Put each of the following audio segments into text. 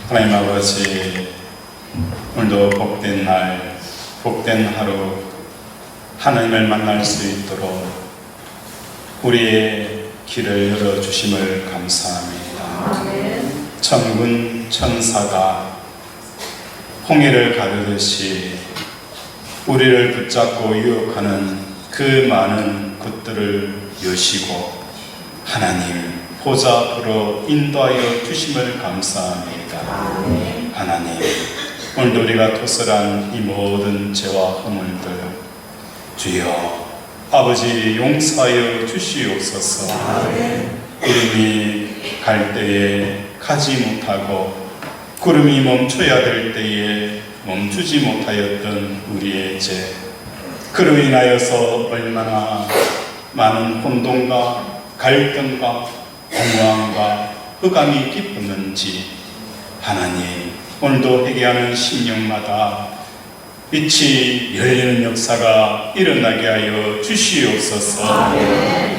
하나님 아버지, 오늘도 복된 날, 복된 하루, 하나님을 만날 수 있도록 우리의 길을 열어주심을 감사합니다. 천군 천사가 홍해를 가르듯이 우리를 붙잡고 유혹하는 그 많은 것들을 여시고 하나님 보좌 앞으로 인도하여 주심을 감사합니다. 하나님, 오늘도 우리가 토설한 이 모든 죄와 허물들 주여 아버지 용서하여 주시옵소서. 구름이 갈 때에 가지 못하고 구름이 멈춰야 될 때에 멈추지 못하였던 우리의 죄, 그로 인하여서 얼마나 많은 혼돈과 갈등과 공허함과 흑암이 깊었는지 하나님, 오늘도 회개하는 심령마다 빛이 열리는 역사가 일어나게 하여 주시옵소서.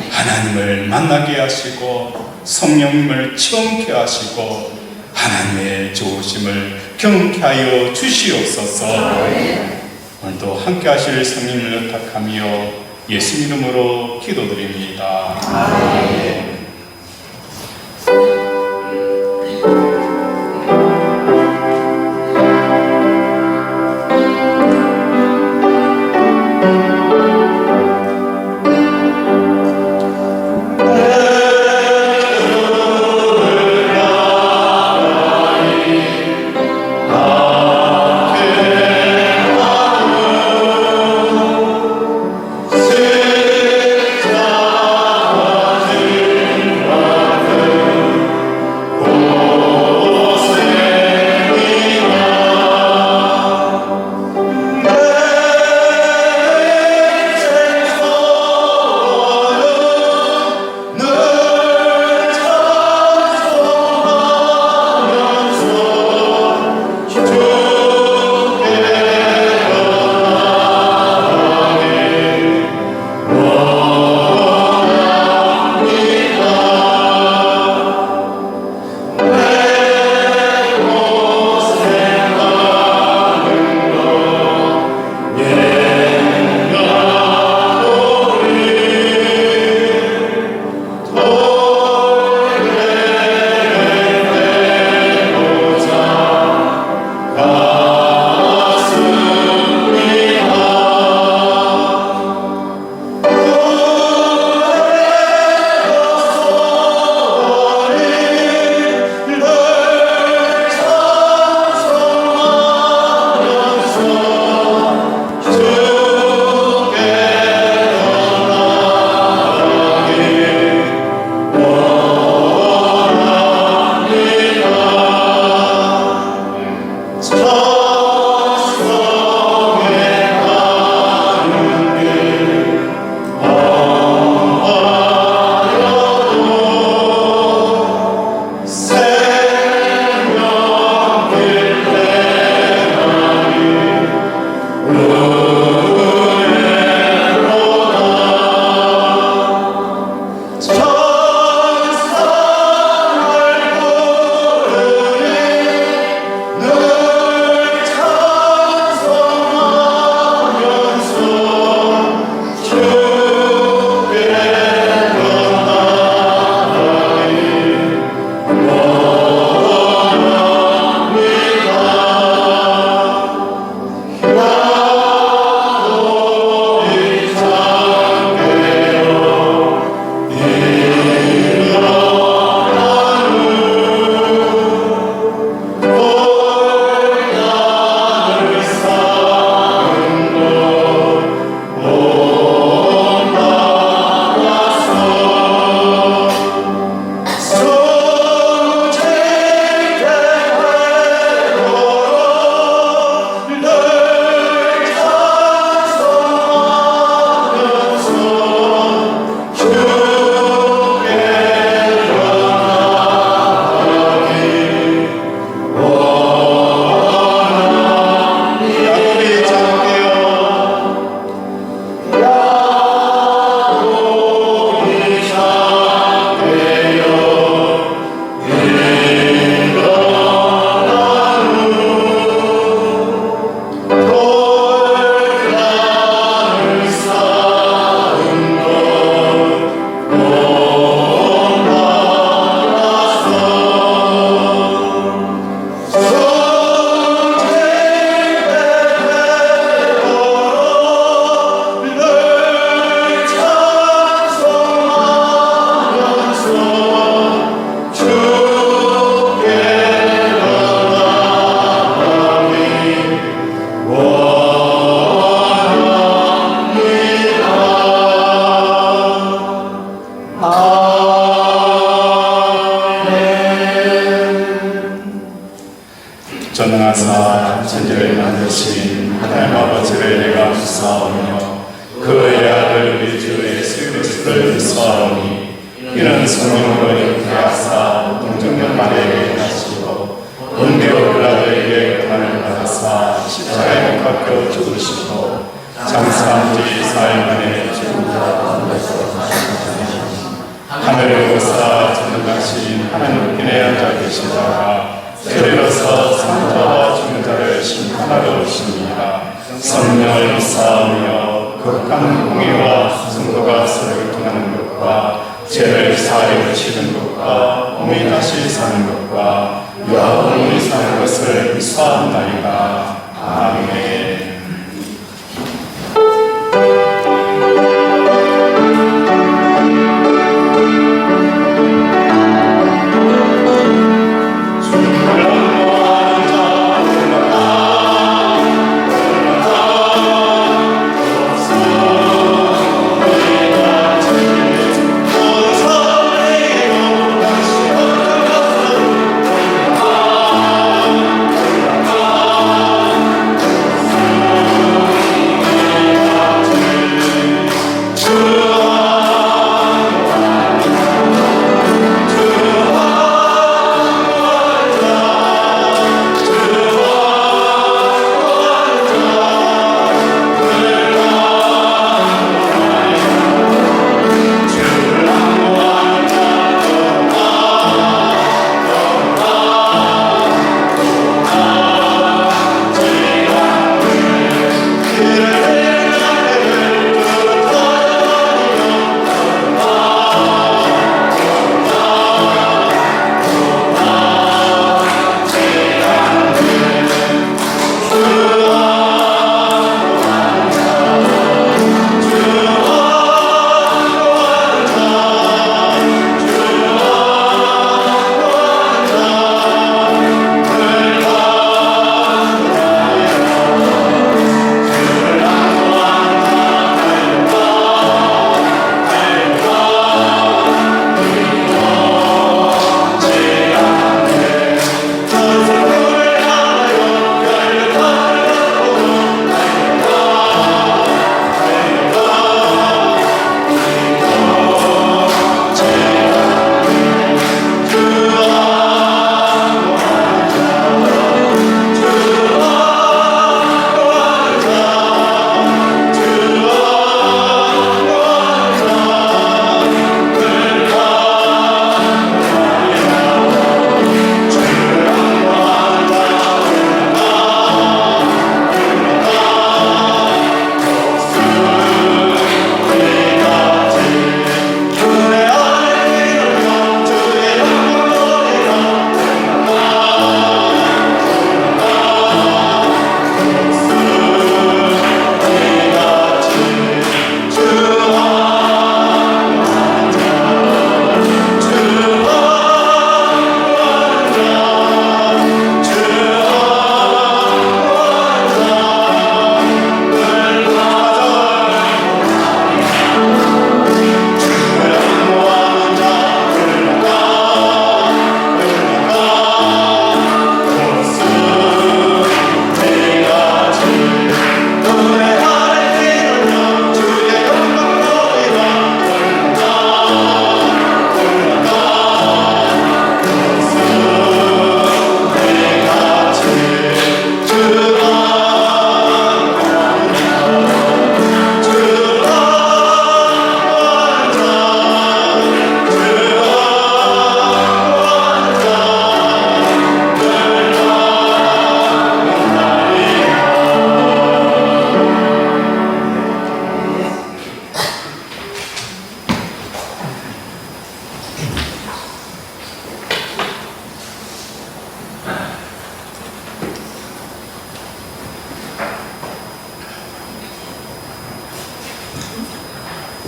하나님을 만나게 하시고 성령님을 체험케 하시고 하나님의 좋으심을 경험케 하여 주시옵소서. 오늘도 함께 하실 성령님을 의탁하며 예수 이름으로 기도드립니다. 아멘. 주 전능하사 천지를 만드신 하나님 아버지를 내가 믿사오며 그의 아들 우리 주 예수 그리스도를 믿사오니 이는 성령으로 잉태하사 동정녀 마리아에게 나시고 본디오 빌라도에게 고난을 받아사 십자가에 못 박혀 죽으시고 장사한 지 4일 만에 죽으셨다. 하늘에 오사 전능하신 하나님 우편에 앉아 계시다가 저리로서 산자와 죽는 자를 심판하러 오십니다. 성령을 믿사오며 거룩한 공의와 성도가 서로 교통하는 것과 죄를 사하여 치는 것과 몸이 다시 사는 것과 영원히 사는 것을 믿사옵나이다. 아멘.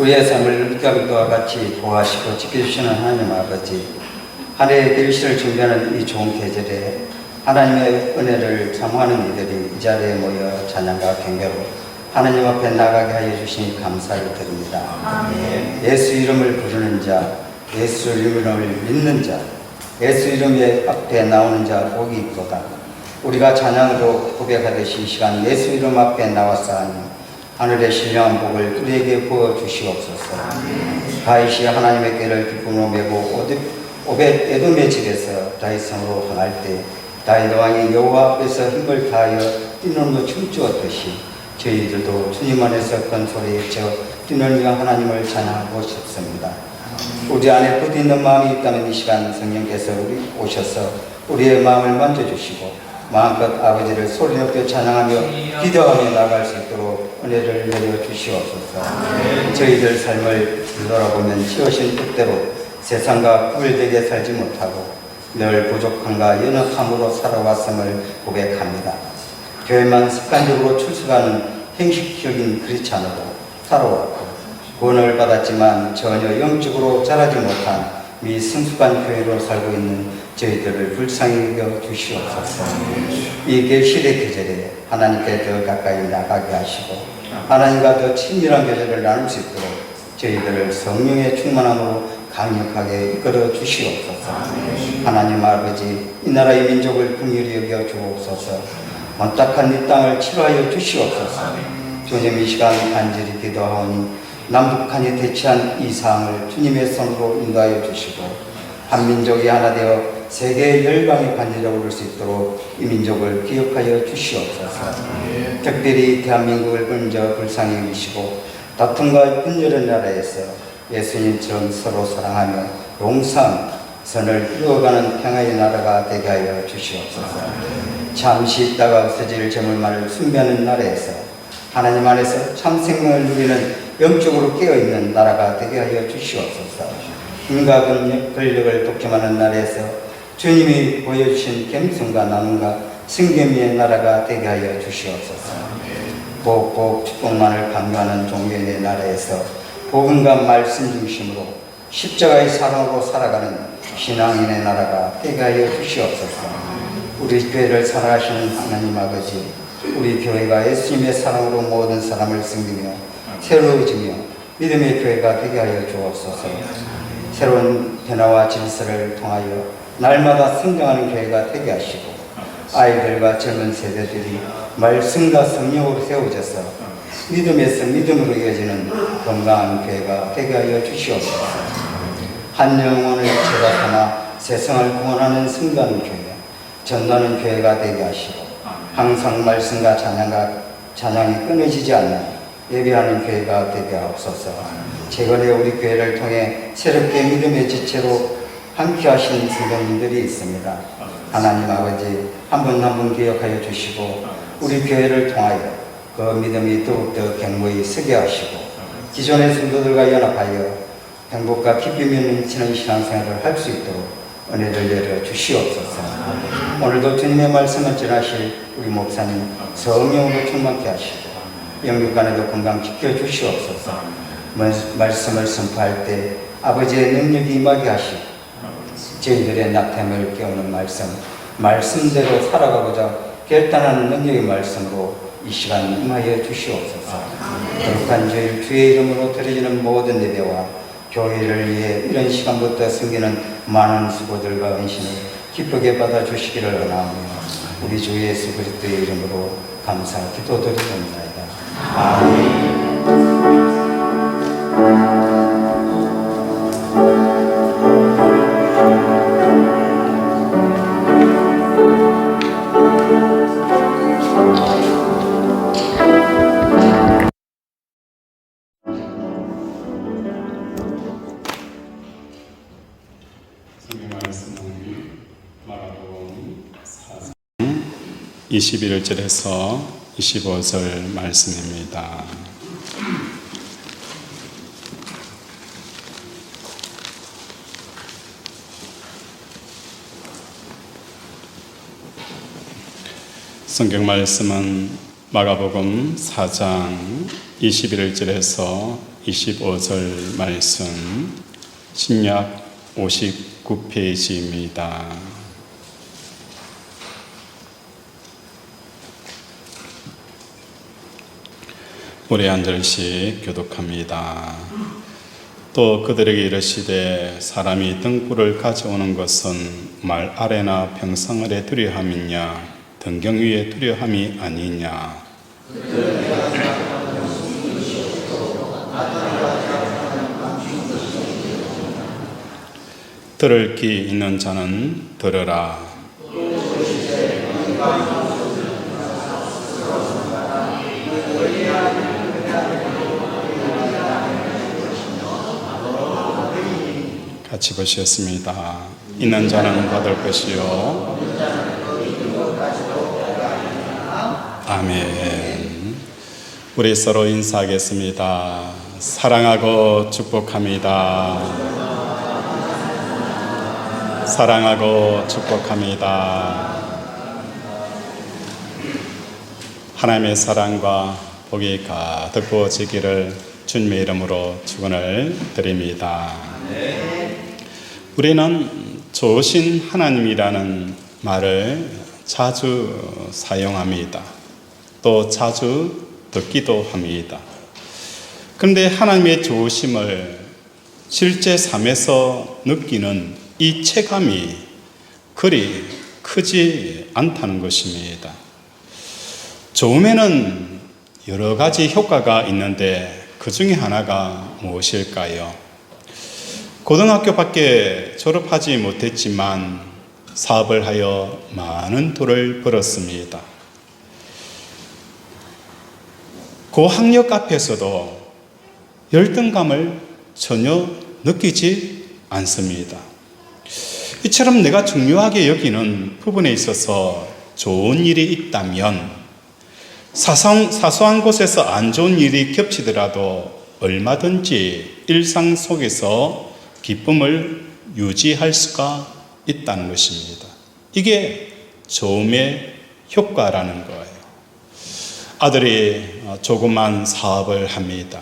우리의 삶을 물가비와 같이 보호하시고 지켜주시는 하나님 아버지, 하늘의 결실을 준비하는 이 좋은 계절에 하나님의 은혜를 사모하는 이들이 이 자리에 모여 찬양과 경배로 하나님 앞에 나가게 하여 주시니 감사를 드립니다. 아멘. 예수 이름을 부르는 자, 예수 이름을 믿는 자, 예수 이름의 앞에 나오는 자 복이 있도다. 우리가 찬양으로 고백하듯이 이 시간 예수 이름 앞에 나왔사오니 하늘의 신령한 복을 우리에게 부어주시옵소서. 다윗이 하나님의 궤를 기쁨으로 메고 오벳 에돔의 집에서 다윗성으로 향할 때 다윗 왕이 여호와 앞에서 힘을 다하여 뛰놀며 춤추었듯이 저희들도 주님 안에서 큰 소리에 쳐 뛰놀며 하나님을 찬양하고 싶습니다. 우리 안에 부딪는 마음이 있다면 이 시간 성령께서 오셔서 우리의 마음을 만져주시고 마음껏 아버지를 소리 높여 찬양하며 기도하며 나아갈 수 있도록 은혜를 내려 주시옵소서. 저희들 삶을 뒤돌아보면 지으신 뜻대로 세상과 구별되게 살지 못하고 늘 부족함과 연약함으로 살아왔음을 고백합니다. 교회만 습관적으로 출석하는 형식적인 크리스찬으로 살아왔고 구원을 받았지만 전혀 영적으로 자라지 못한 미성숙한 교회로 살고 있는 저희들을 불쌍히 여겨 주시옵소서. 이 계시의 계절에 하나님께 더 가까이 나가게 하시고 하나님과 더 친밀한 교제를 나눌 수 있도록 저희들을 성령의 충만함으로 강력하게 이끌어 주시옵소서. 하나님 아버지, 이 나라의 민족을 긍휼히 여겨 주옵소서. 원탁한 이 땅을 치료하여 주시옵소서. 주님, 이 시간 간절히 기도하오니 남북한이 대치한 이 상황을 주님의 손으로 인도하여 주시고 한민족이 하나 되어 세계 열방의 관절에 오를 수 있도록 이 민족을 기억하여 주시옵소서. 특별히 대한민국을 먼저 불쌍히 여기시고 다툼과 분열의 나라에서 예수님처럼 서로 사랑하며 용상 선을 이루어가는 평화의 나라가 되게 하여 주시옵소서. 잠시 있다가 없어질 저물만을 숭배하는 나라에서 하나님 안에서 참 생명을 누리는 영적으로 깨어있는 나라가 되게 하여 주시옵소서. 힘과 권력을 독점하는 나라에서 주님이 보여주신 겸손과 나눔과 승겸의 나라가 되게 하여 주시옵소서. 복복 축복만을 강요하는 종교의 나라에서 복음과 말씀 중심으로 십자가의 사랑으로 살아가는 신앙인의 나라가 되게 하여 주시옵소서. 우리 교회를 사랑하시는 하나님 아버지, 우리 교회가 예수님의 사랑으로 모든 사람을 섬기며 새로워지며 믿음의 교회가 되게 하여 주옵소서. 새로운 변화와 질서를 통하여 날마다 성장하는 교회가 되게 하시고 아이들과 젊은 세대들이 말씀과 성령으로 세워져서 믿음에서 믿음으로 이어지는 건강한 교회가 되게 하여 주시옵소서. 한 영혼을 제가 삼아 세상을 구원하는 승리하는 교회, 전도하는 교회가 되게 하시고 항상 말씀과 찬양이 끊어지지 않는 예배하는 교회가 되게 하옵소서. 최근에 우리 교회를 통해 새롭게 믿음의 지체로 함께 하신 성도님들이 있습니다. 하나님 아버지, 한 분 한 분 기억하여 주시고 우리 교회를 통하여 그 믿음이 더욱더 견고히 서게 하시고 기존의 성도들과 연합하여 행복과 기쁨이 넘치는 신앙생활을 할 수 있도록 은혜를 내려 주시옵소서. 오늘도 주님의 말씀을 전하실 우리 목사님 성령으로 충만케 하시고 영육간에도 건강 지켜주시옵소서. 말씀을 선포할 때 아버지의 능력이 임하게 하시고 저희들의 낙템을 깨우는 말씀대로 살아가고자 결단하는 능력의 말씀으로 이 시간 임하여 주시옵소서. 거룩한 주의 이름으로 드려지는 모든 예배와 교회를 위해 이런 시간부터 섬기는 많은 수고들과 헌신을 기쁘게 받아주시기를 원하며 우리 주 예수 그리스도의 이름으로 감사 기도드리옵나이다. 아멘. 성경 말씀은 마가복음 4장 21절에서 25절 말씀입니다. 성경 말씀은 마가복음 4장 21절에서 25절 말씀, 신약 59페이지입니다. 우리 한 절씩 교독합니다. 또 그들에게 이르시되 사람이 등불을 가져오는 것은 말 아래나 평상 아래 두려 함이냐 등경 위에 두려함이 아니냐. 들을 귀 있는 자는 들으라. 같이 보시겠습니다. 있는 자는 받을 것이요. 아멘. 우리 서로 인사하겠습니다. 사랑하고 축복합니다. 사랑하고 축복합니다. 하나님의 사랑과 복이 가득 부어지기를 주님의 이름으로 축원을 드립니다. 우리는 좋으신 하나님이라는 말을 자주 사용합니다. 또 자주 듣기도 합니다. 그런데 하나님의 좋으심을 실제 삶에서 느끼는 이 체감이 그리 크지 않다는 것입니다. 좋음에는 여러 가지 효과가 있는데 그 중에 하나가 무엇일까요? 고등학교밖에 졸업하지 못했지만 사업을 하여 많은 돈을 벌었습니다. 고학력 앞에서도 열등감을 전혀 느끼지 않습니다. 이처럼 내가 중요하게 여기는 부분에 있어서 좋은 일이 있다면 사소한 곳에서 안 좋은 일이 겹치더라도 얼마든지 일상 속에서 기쁨을 유지할 수가 있다는 것입니다. 이게 좋음의 효과라는 거예요. 아들이 조그만 사업을 합니다.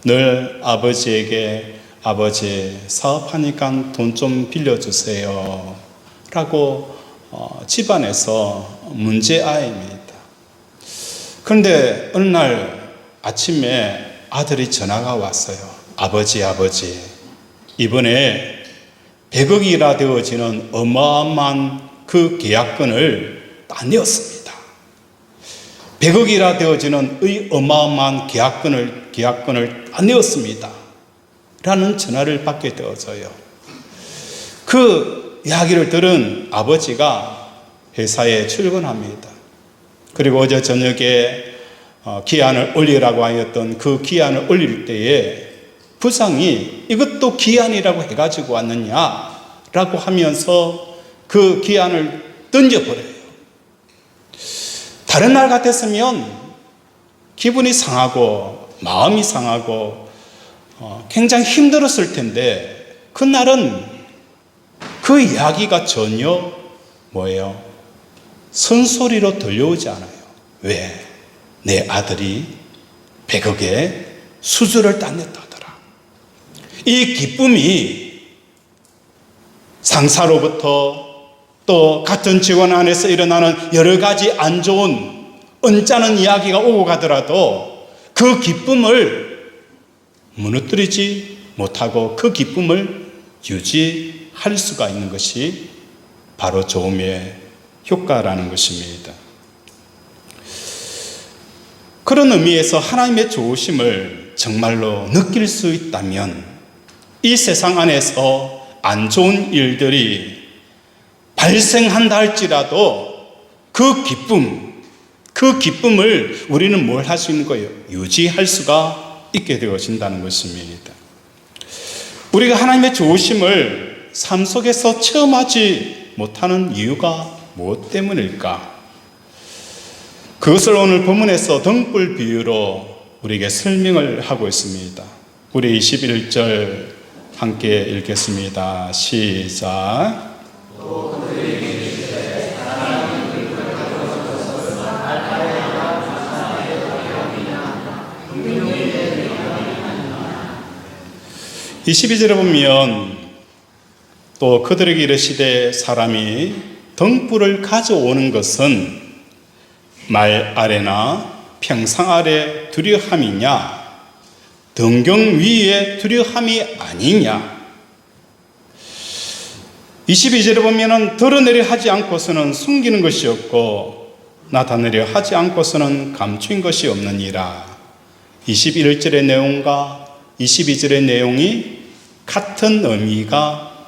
늘 아버지에게 아버지 사업하니까 돈 좀 빌려주세요 라고 집안에서 문제아입니다. 그런데 어느 날 아침에 아들이 전화가 왔어요. 아버지 이번에 100억이라 되어지는 어마어마한 그 계약금을 따내었습니다. 100억이라 되어지는 이 어마어마한 계약금을 따내었습니다 라는 전화를 받게 되어져요. 그 이야기를 들은 아버지가 회사에 출근합니다. 그리고 어제 저녁에 기한을 올리라고 하였던 그 기한을 올릴 때에 부장이 이것도 기한이라고 해가지고 왔느냐라고 하면서 그 기한을 던져버려요. 다른 날 같았으면 기분이 상하고 마음이 상하고 굉장히 힘들었을 텐데 그날은 그 이야기가 전혀 뭐예요? 쓴소리로 들려오지 않아요. 왜? 내 아들이 100억의 수주를 따냈다더라. 이 기쁨이 상사로부터 또 같은 직원 안에서 일어나는 여러 가지 안 좋은 언짢은 이야기가 오고 가더라도 그 기쁨을 무너뜨리지 못하고 그 기쁨을 유지할 수가 있는 것이 바로 좋음의 효과라는 것입니다. 그런 의미에서 하나님의 좋으심을 정말로 느낄 수 있다면 이 세상 안에서 안 좋은 일들이 발생한다 할지라도 그 기쁨을 우리는 뭘 할 수 있는 거예요? 유지할 수가 있게 되어진다는 것입니다. 우리가 하나님의 좋으심을 삶 속에서 체험하지 못하는 이유가 무엇 때문일까? 그것을 오늘 본문에서 등불 비유로 우리에게 설명을 하고 있습니다. 우리 21절 함께 읽겠습니다. 시작. 22절에 보면 또 그들에게 이르시되 사람이 등불을 가져오는 것은 말 아래나 평상 아래 두려함이냐 등경 위에 두려함이 아니냐. 22절에 보면은 드러내려 하지 않고서는 숨기는 것이 없고 나타내려 하지 않고서는 감추인 것이 없느니라. 21절의 내용과 22절의 내용이 같은 의미가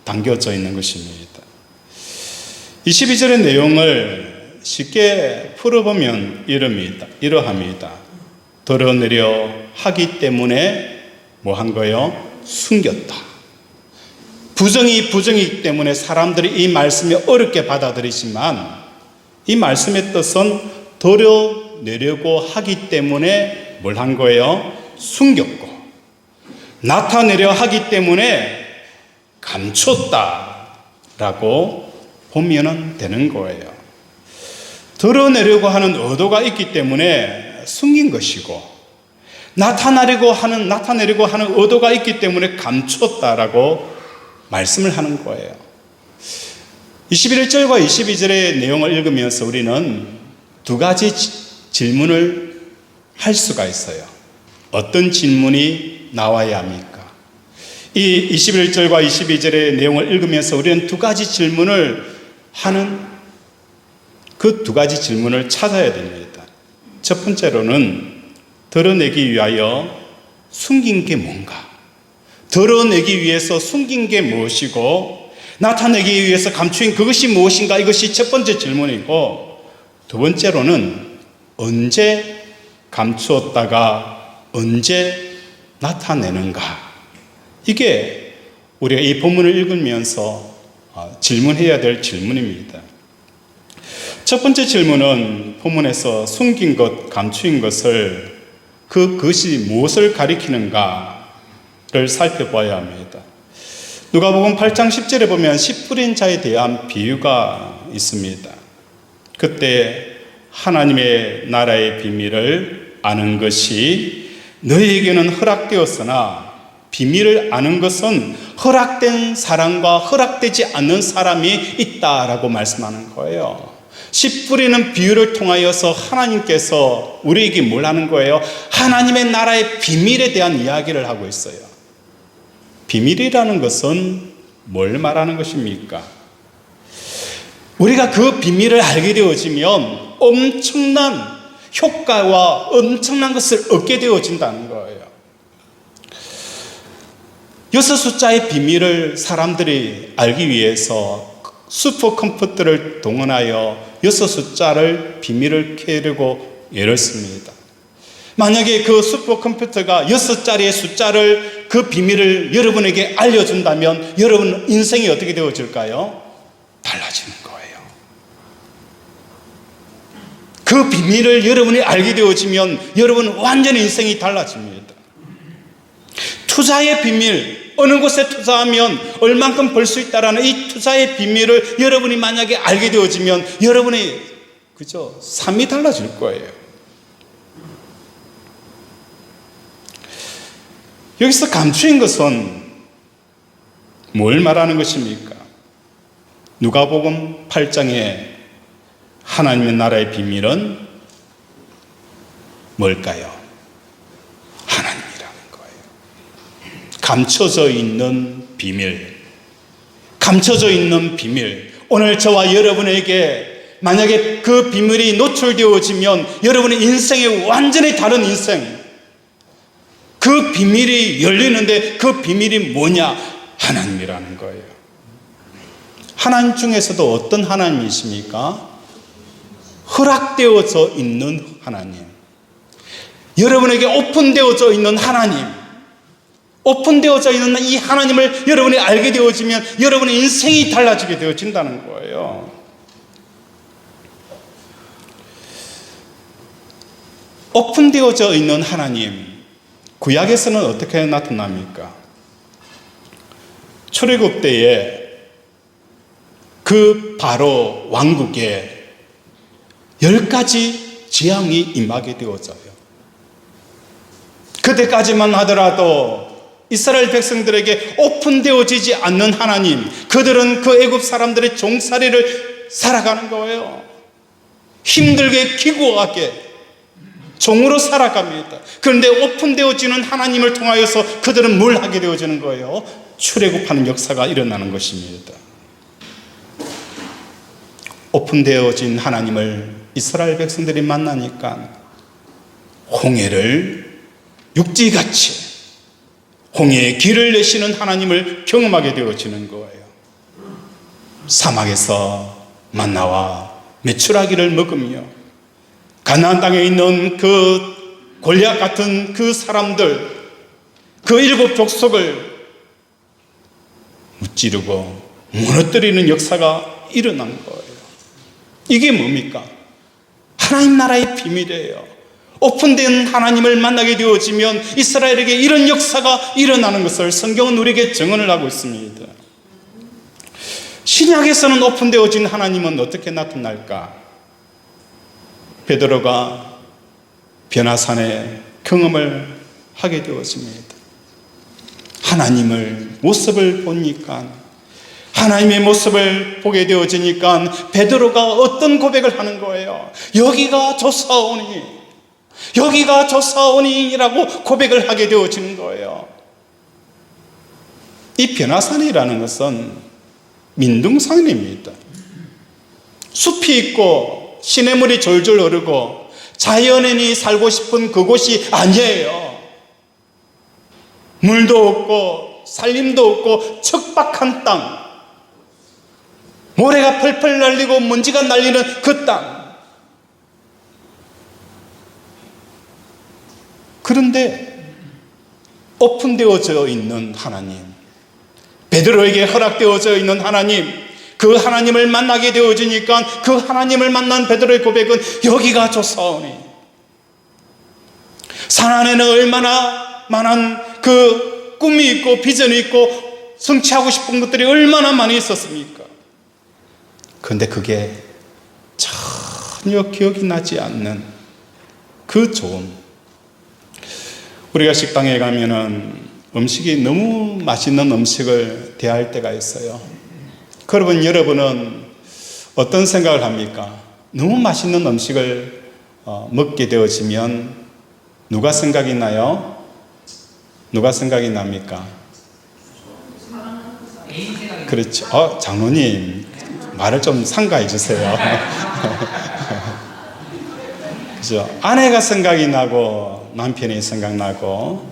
담겨져 있는 것입니다. 22절의 내용을 쉽게 풀어보면 이러합니다. 드러내려 하기 때문에 뭐 한 거예요? 숨겼다. 부정이기 때문에 사람들이 이 말씀을 어렵게 받아들이지만 이 말씀의 뜻은 드러내려고 하기 때문에 뭘 한 거예요? 숨겼고, 나타내려 하기 때문에 감췄다라고 보면 되는 거예요. 드러내려고 하는 의도가 있기 때문에 숨긴 것이고, 나타내려고 하는 의도가 있기 때문에 감췄다라고 말씀을 하는 거예요. 21절과 22절의 내용을 읽으면서 우리는 두 가지 질문을 할 수가 있어요. 어떤 질문이 나와야 합니까? 이 21절과 22절의 내용을 읽으면서 우리는 두 가지 질문을 하는 그 두 가지 질문을 찾아야 됩니다. 첫 번째로는 드러내기 위하여 숨긴 게 뭔가? 드러내기 위해서 숨긴 게 무엇이고 나타내기 위해서 감추인 그것이 무엇인가? 이것이 첫 번째 질문이고, 두 번째로는 언제 감추었다가 언제 나타내는가? 이게 우리가 이 본문을 읽으면서 질문해야 될 질문입니다. 첫 번째 질문은 본문에서 숨긴 것, 감추인 것을 그것이 무엇을 가리키는가를 살펴봐야 합니다. 누가복음 8장 10절에 보면 씨 뿌린 자에 대한 비유가 있습니다. 그때 하나님의 나라의 비밀을 아는 것이 너희에게는 허락되었으나 비밀을 아는 것은 허락된 사람과 허락되지 않는 사람이 있다라고 말씀하는 거예요. 씨 뿌리는 비유를 통하여서 하나님께서 우리에게 뭘 하는 거예요? 하나님의 나라의 비밀에 대한 이야기를 하고 있어요. 비밀이라는 것은 뭘 말하는 것입니까? 우리가 그 비밀을 알게 되어지면 엄청난 효과와 엄청난 것을 얻게 되어진다는 거예요. 6 숫자의 비밀을 사람들이 알기 위해서 슈퍼컴퓨터를 동원하여 6 숫자를 비밀을 캐려고 열었습니다. 만약에 그 슈퍼컴퓨터가 6자리의 숫자를 그 비밀을 여러분에게 알려준다면 여러분 인생이 어떻게 되어질까요? 달라지는 거예요. 그 비밀을 여러분이 알게 되어지면 여러분 완전히 인생이 달라집니다. 투자의 비밀, 어느 곳에 투자하면 얼만큼 벌 수 있다라는 이 투자의 비밀을 여러분이 만약에 알게 되어지면 여러분의 삶이 달라질 거예요. 여기서 감추인 것은 뭘 말하는 것입니까? 누가복음 8장에 하나님의 나라의 비밀은 뭘까요? 하나님이라는 거예요. 감춰져 있는 비밀. 감춰져 있는 비밀. 오늘 저와 여러분에게 만약에 그 비밀이 노출되어지면 여러분의 인생이 완전히 다른 인생, 그 비밀이 열리는데 그 비밀이 뭐냐? 하나님이라는 거예요. 하나님 중에서도 어떤 하나님이십니까? 허락되어져 있는 하나님. 여러분에게 오픈되어져 있는 하나님. 오픈되어져 있는 이 하나님을 여러분이 알게 되어지면 여러분의 인생이 달라지게 되어진다는 거예요. 오픈되어져 있는 하나님. 구약에서는 어떻게 나타납니까? 출애굽 때에 그 바로 왕국에 10가지 재앙이 임하게 되어져요. 그때까지만 하더라도 이스라엘 백성들에게 오픈되어지지 않는 하나님, 그들은 그 애굽 사람들의 종살이를 살아가는 거예요. 힘들게 기구하게 종으로 살아갑니다. 그런데 오픈되어지는 하나님을 통하여서 그들은 뭘 하게 되어지는 거예요? 출애굽하는 역사가 일어나는 것입니다. 오픈되어진 하나님을 이스라엘 백성들이 만나니까 홍해를 육지같이 홍해의 길을 내시는 하나님을 경험하게 되어지는 거예요. 사막에서 만나와 메추라기를 먹으며 가나안 땅에 있는 그 골리앗 같은 그 사람들, 그 일곱 족속을 무찌르고 무너뜨리는 역사가 일어난 거예요. 이게 뭡니까? 하나님 나라의 비밀이에요. 오픈된 하나님을 만나게 되어지면 이스라엘에게 이런 역사가 일어나는 것을 성경은 우리에게 증언을 하고 있습니다. 신약에서는 오픈되어진 하나님은 어떻게 나타날까? 베드로가 변화산의 경험을 하게 되었습니다. 하나님을 모습을 보니까, 하나님의 모습을 보게 되어지니까 베드로가 어떤 고백을 하는 거예요? 여기가 좋사오니, 여기가 좋사오니라고 고백을 하게 되어지는 거예요. 이 변화산이라는 것은 민둥산입니다. 숲이 있고 시냇물이 졸졸 흐르고 자연인이 살고 싶은 그곳이 아니에요. 물도 없고 살림도 없고 척박한 땅, 모래가 펄펄 날리고 먼지가 날리는 그 땅. 그런데 오픈되어져 있는 하나님, 베드로에게 허락되어져 있는 하나님, 그 하나님을 만나게 되어지니까 그 하나님을 만난 베드로의 고백은 여기가 좋사오니, 산 안에는 얼마나 많은 그 꿈이 있고 비전이 있고 성취하고 싶은 것들이 얼마나 많이 있었습니까? 그런데 그게 전혀 기억이 나지 않는 그 좋은, 우리가 식당에 가면은 음식이 너무 맛있는 음식을 대할 때가 있어요. 그러면 여러분은 어떤 생각을 합니까? 너무 맛있는 음식을 먹게 되어지면 누가 생각이 나요? 누가 생각이 납니까? 그렇죠. 장로님, 말을 좀 삼가해 주세요. 그죠? 아내가 생각이 나고 남편이 생각나고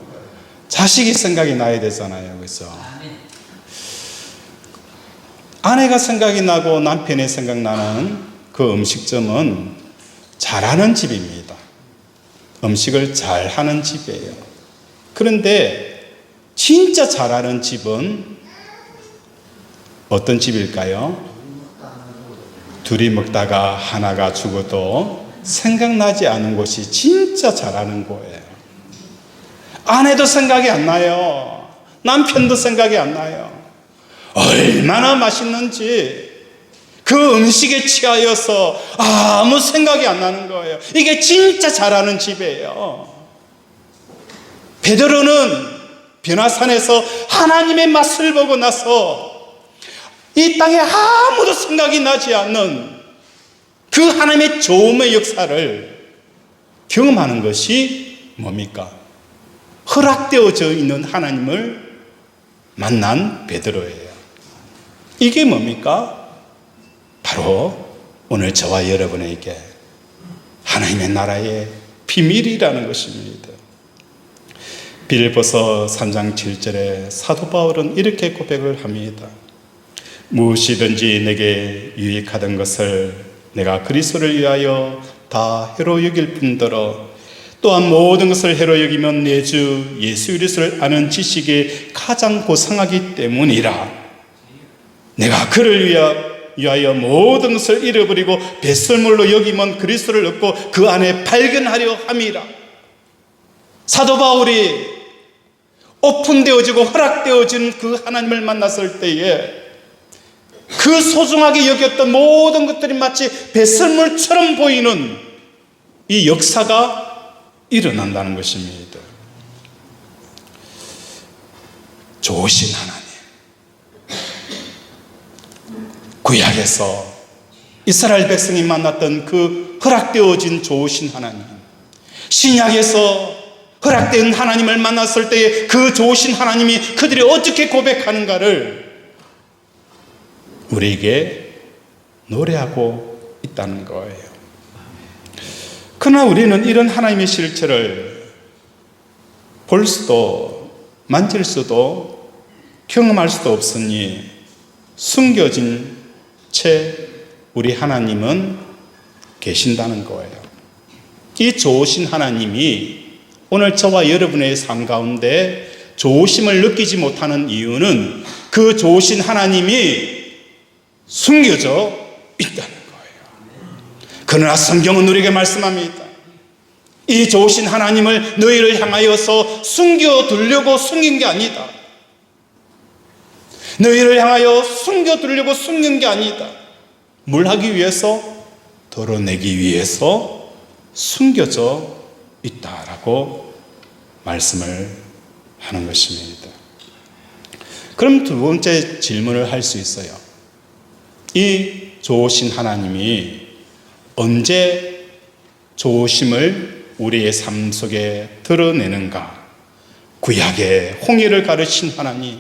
자식이 생각이 나야 되잖아요. 그죠? 아내가 생각이 나고 남편이 생각나는 그 음식점은 잘하는 집입니다. 음식을 잘하는 집이에요. 그런데 진짜 잘하는 집은 어떤 집일까요? 둘이 먹다가 하나가 죽어도 생각나지 않은 곳이 진짜 잘하는 거예요. 아내도 생각이 안 나요. 남편도 생각이 안 나요. 얼마나 맛있는지 그 음식에 취하여서 아무 생각이 안 나는 거예요. 이게 진짜 잘하는 집이에요. 베드로는 변화산에서 하나님의 맛을 보고 나서 이 땅에 아무도 생각이 나지 않는 그 하나님의 좋음의 역사를 경험하는 것이 뭡니까? 허락되어져 있는 하나님을 만난 베드로예요. 이게 뭡니까? 바로 오늘 저와 여러분에게 하나님의 나라의 비밀이라는 것입니다. 빌립보서 3장 7절에 사도 바울은 이렇게 고백을 합니다. 무엇이든지 내게 유익하던 것을 내가 그리스도를 위하여 다 해로 여길 뿐더러 또한 모든 것을 해로 여기면 내 주 예수 그리스도를 아는 지식에 가장 고상하기 때문이라. 내가 그를 위하여 모든 것을 잃어버리고 배설물로 여기면 그리스도를 얻고 그 안에 발견하려 함이라. 사도 바울이 오픈되어지고 허락되어진 그 하나님을 만났을 때에 그 소중하게 여겼던 모든 것들이 마치 배설물처럼 보이는 이 역사가 일어난다는 것입니다. 좋으신 하나님, 구약에서 이스라엘 백성이 만났던 그 허락되어진 좋으신 하나님, 신약에서 허락된 하나님을 만났을 때에 그 좋으신 하나님이 그들이 어떻게 고백하는가를 우리에게 노래하고 있다는 거예요. 그러나 우리는 이런 하나님의 실체를 볼 수도 만질 수도 경험할 수도 없으니 숨겨진 채 우리 하나님은 계신다는 거예요. 이 좋으신 하나님이 오늘 저와 여러분의 삶 가운데 좋으심을 느끼지 못하는 이유는 그 좋으신 하나님이 숨겨져 있다는 거예요. 그러나 성경은 우리에게 말씀합니다. 이 좋으신 하나님을 너희를 향하여서 숨겨두려고 숨긴 게 아니다. 너희를 향하여 숨겨두려고 숨긴 게 아니다. 뭘 하기 위해서? 드러내기 위해서 숨겨져 있다라고 말씀을 하는 것입니다. 그럼 두 번째 질문을 할 수 있어요. 이 좋으신 하나님이 언제 좋으심을 우리의 삶 속에 드러내는가? 구약의 홍해를 가르친 하나님,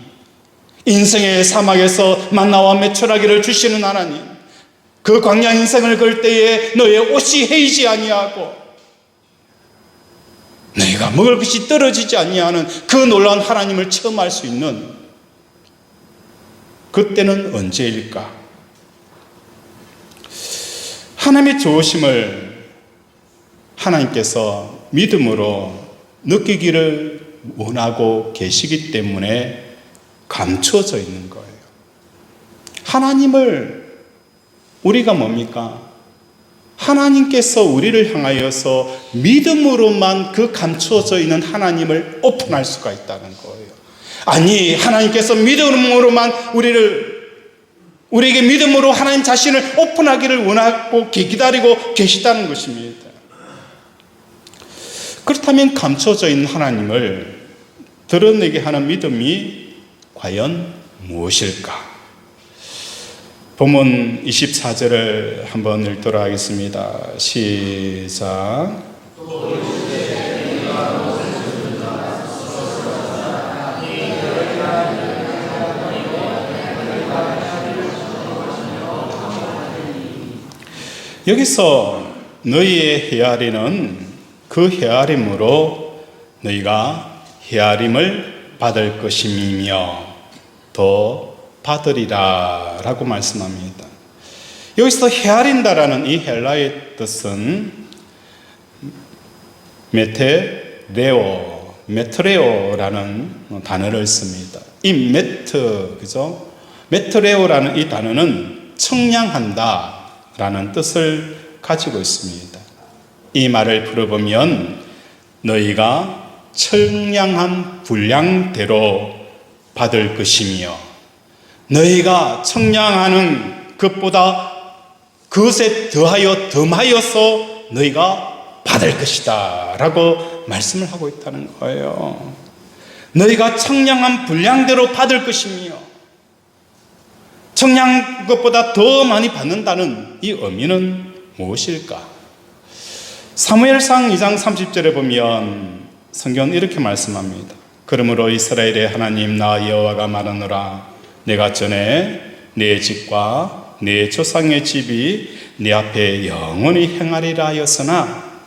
인생의 사막에서 만나와 메추라기를 주시는 하나님, 그 광야 인생을 걸 때에 너의 옷이 헤이지 아니하고 너희가 먹을 것이 떨어지지 아니하는 그 놀라운 하나님을 체험할 수 있는 그때는 언제일까? 하나님의 좋으심을 하나님께서 믿음으로 느끼기를 원하고 계시기 때문에 감춰져 있는 거예요. 하나님을 우리가 뭡니까? 하나님께서 우리를 향하여서 믿음으로만 그 감춰져 있는 하나님을 오픈할 수가 있다는 거예요. 아니, 하나님께서 믿음으로만 우리에게 믿음으로 하나님 자신을 오픈하기를 원하고 기다리고 계시다는 것입니다. 그렇다면 감춰져 있는 하나님을 드러내게 하는 믿음이 과연 무엇일까? 본문 24절을 한번 읽도록 하겠습니다. 시작. 여기서 너희의 헤아리는 그 헤아림으로 너희가 헤아림을 받을 것임이며 더 받으리라 라고 말씀합니다. 여기서 헤아린다라는 이 헬라의 뜻은 메트레오라는 단어를 씁니다. 이 그죠? 메트레오라는 이 단어는 청량한다 라는 뜻을 가지고 있습니다. 이 말을 풀어보면 너희가 청량한 분량대로 받을 것이며 너희가 청량하는 것보다 그것에 더하여서 너희가 받을 것이다 라고 말씀을 하고 있다는 거예요. 너희가 청량한 분량대로 받을 것이며 청량한 것보다 더 많이 받는다는 이 의미는 무엇일까? 사무엘상 2장 30절에 보면 성경은 이렇게 말씀합니다. 그러므로 이스라엘의 하나님 나 여호와가 말하노라 내가 전에 내 집과 내 조상의 집이 내 앞에 영원히 행하리라 하였으나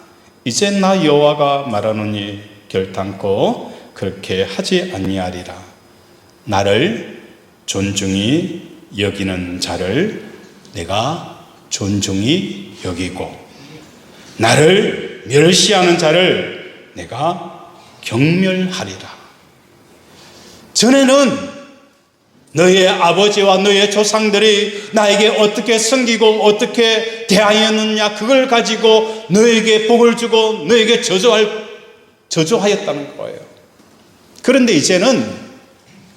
이제 나 여호와가 말하노니 결단코 그렇게 하지 아니하리라. 나를 존중히 여기는 자를 내가 존중히 여기고 나를 멸시하는 자를 내가 경멸하리라. 전에는 너희의 아버지와 너희의 조상들이 나에게 어떻게 섬기고 어떻게 대하였느냐 그걸 가지고 너에게 복을 주고 너에게 저주하였다는 거예요. 그런데 이제는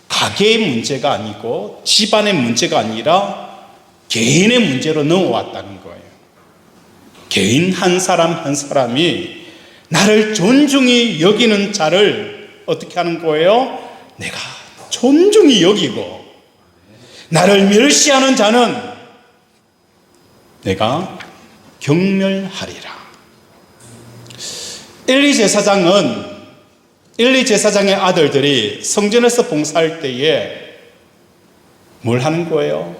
가계의 문제가 아니고 집안의 문제가 아니라 개인의 문제로 넘어왔다는 거예요. 개인 한 사람 한 사람이 나를 존중히 여기는 자를 어떻게 하는 거예요? 내가 존중히 여기고 나를 멸시하는 자는 내가 경멸하리라. 엘리 제사장의 아들들이 성전에서 봉사할 때에 뭘 하는 거예요?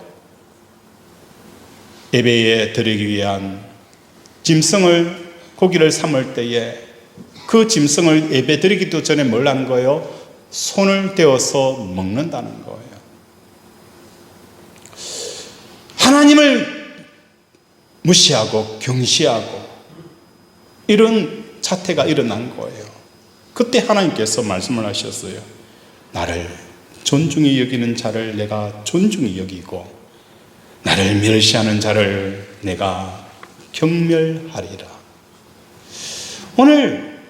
예배에 드리기 위한 짐승을 고기를 삶을 때에 그 짐승을 예배 드리기도 전에 뭘 하는 거예요? 손을 대어서 먹는다는 거예요. 하나님을 무시하고 경시하고 이런 자태가 일어난 거예요. 그때 하나님께서 말씀을 하셨어요. 나를 존중히 여기는 자를 내가 존중히 여기고 나를 멸시하는 자를 내가 경멸하리라. 오늘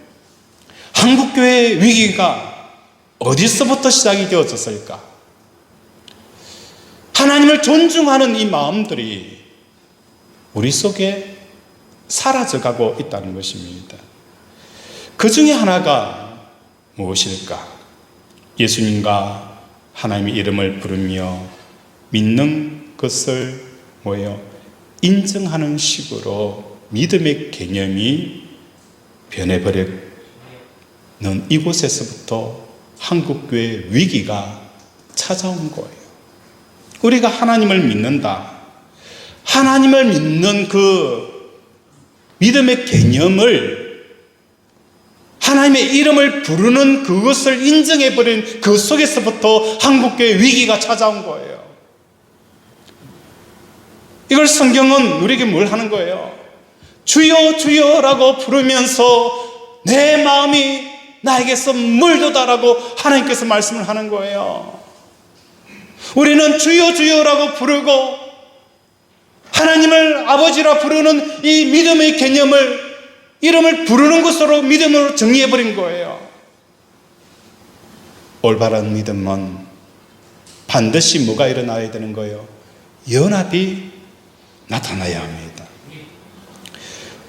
한국교회의 위기가 어디서부터 시작이 되어졌을까? 하나님을 존중하는 이 마음들이 우리 속에 사라져가고 있다는 것입니다. 그 중에 하나가 무엇일까? 예수님과 하나님의 이름을 부르며 믿는 것을 인정하는 식으로 믿음의 개념이 변해버리는 이곳에서부터 한국교회의 위기가 찾아온 거예요. 우리가 하나님을 믿는다. 하나님을 믿는 그 믿음의 개념을 하나님의 이름을 부르는 그것을 인정해버린 그 속에서부터 한국교회의 위기가 찾아온 거예요. 이걸 성경은 우리에게 뭘 하는 거예요? 주여 주여라고 부르면서 내 마음이 나에게서 물도다라고 하나님께서 말씀을 하는 거예요. 우리는 주여 주여라고 부르고 하나님을 아버지라 부르는 이 믿음의 개념을 이름을 부르는 것으로 믿음으로 정리해버린 거예요. 올바른 믿음은 반드시 뭐가 일어나야 되는 거예요? 연합이 나타나야 합니다.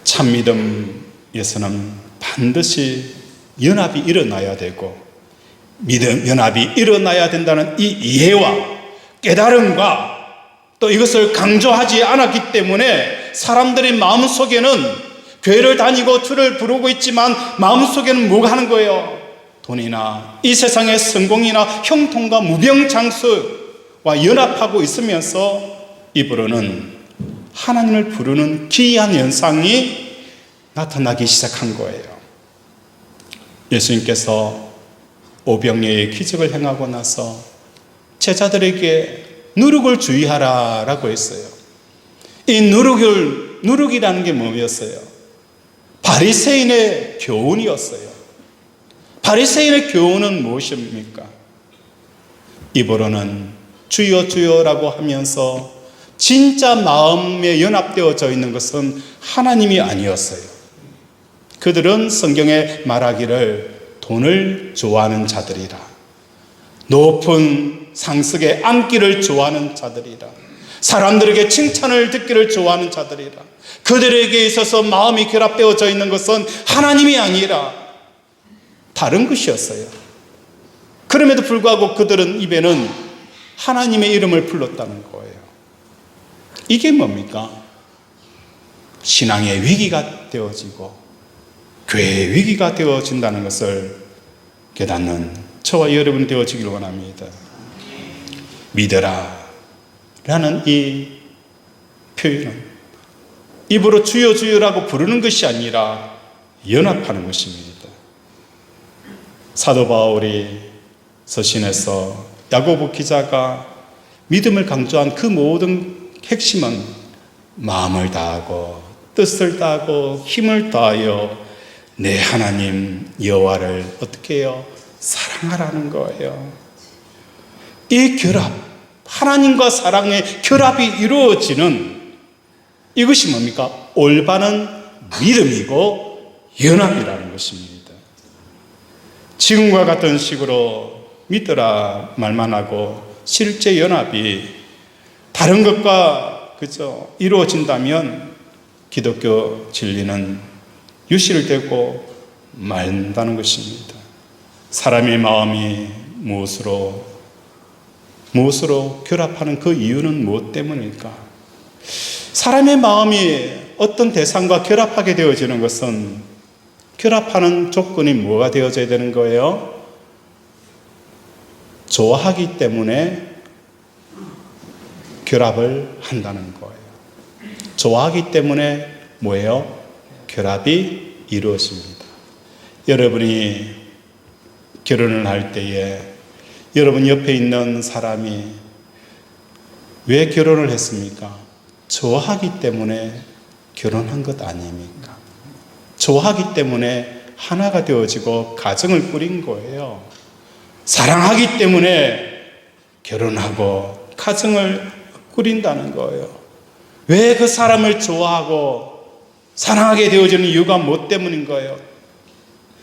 참 믿음에서는 반드시 연합이 일어나야 되고 믿음 연합이 일어나야 된다는 이 이해와 깨달음과 또 이것을 강조하지 않았기 때문에 사람들의 마음속에는 교회를 다니고 주를 부르고 있지만 마음속에는 뭐가 하는 거예요? 돈이나 이 세상의 성공이나 형통과 무병장수와 연합하고 있으면서 입으로는 하나님을 부르는 기이한 현상이 나타나기 시작한 거예요. 예수님께서 오병이어의 기적을 행하고 나서 제자들에게 누룩을 주의하라라고 했어요. 이 누룩이라는 게 뭐였어요? 바리새인의 교훈이었어요. 바리새인의 교훈은 무엇입니까? 입으로는 주여 주여라고 하면서 진짜 마음에 연합되어져 있는 것은 하나님이 아니었어요. 그들은 성경에 말하기를 돈을 좋아하는 자들이라, 높은 상석에 앉기를 좋아하는 자들이라, 사람들에게 칭찬을 듣기를 좋아하는 자들이라, 그들에게 있어서 마음이 결합되어져 있는 것은 하나님이 아니라 다른 것이었어요. 그럼에도 불구하고 그들은 입에는 하나님의 이름을 불렀다는 거예요. 이게 뭡니까? 신앙의 위기가 되어지고 교회의 위기가 되어진다는 것을 깨닫는 저와 여러분 되어지기를 원합니다. 믿어라 라는 이 표현은 입으로 주여 주여라고 부르는 것이 아니라 연합하는 것입니다. 사도 바울이 서신에서 야고보 기자가 믿음을 강조한 그 모든 핵심은 마음을 다하고 뜻을 다하고 힘을 다하여 내 하나님 여호와를 어떻게 해요? 사랑하라는 거예요. 이 결합, 하나님과 사랑의 결합이 이루어지는 이것이 뭡니까? 올바른 믿음이고 연합이라는 것입니다. 지금과 같은 식으로 믿더라 말만 하고 실제 연합이 다른 것과 이루어진다면 기독교 진리는 유실되고 말다는 것입니다. 사람의 마음이 무엇으로 결합하는 그 이유는 무엇 때문일까? 사람의 마음이 어떤 대상과 결합하게 되어지는 것은 결합하는 조건이 뭐가 되어져야 되는 거예요? 좋아하기 때문에 결합을 한다는 거예요. 좋아하기 때문에 뭐예요? 결합이 이루어집니다. 여러분이 결혼을 할 때에 여러분 옆에 있는 사람이 왜 결혼을 했습니까? 좋아하기 때문에 결혼한 것 아닙니까? 좋아하기 때문에 하나가 되어지고 가정을 꾸린 거예요. 사랑하기 때문에 결혼하고 가정을 꾸린다는 거예요. 왜 그 사람을 좋아하고 사랑하게 되어지는 이유가 뭐 때문인 거예요?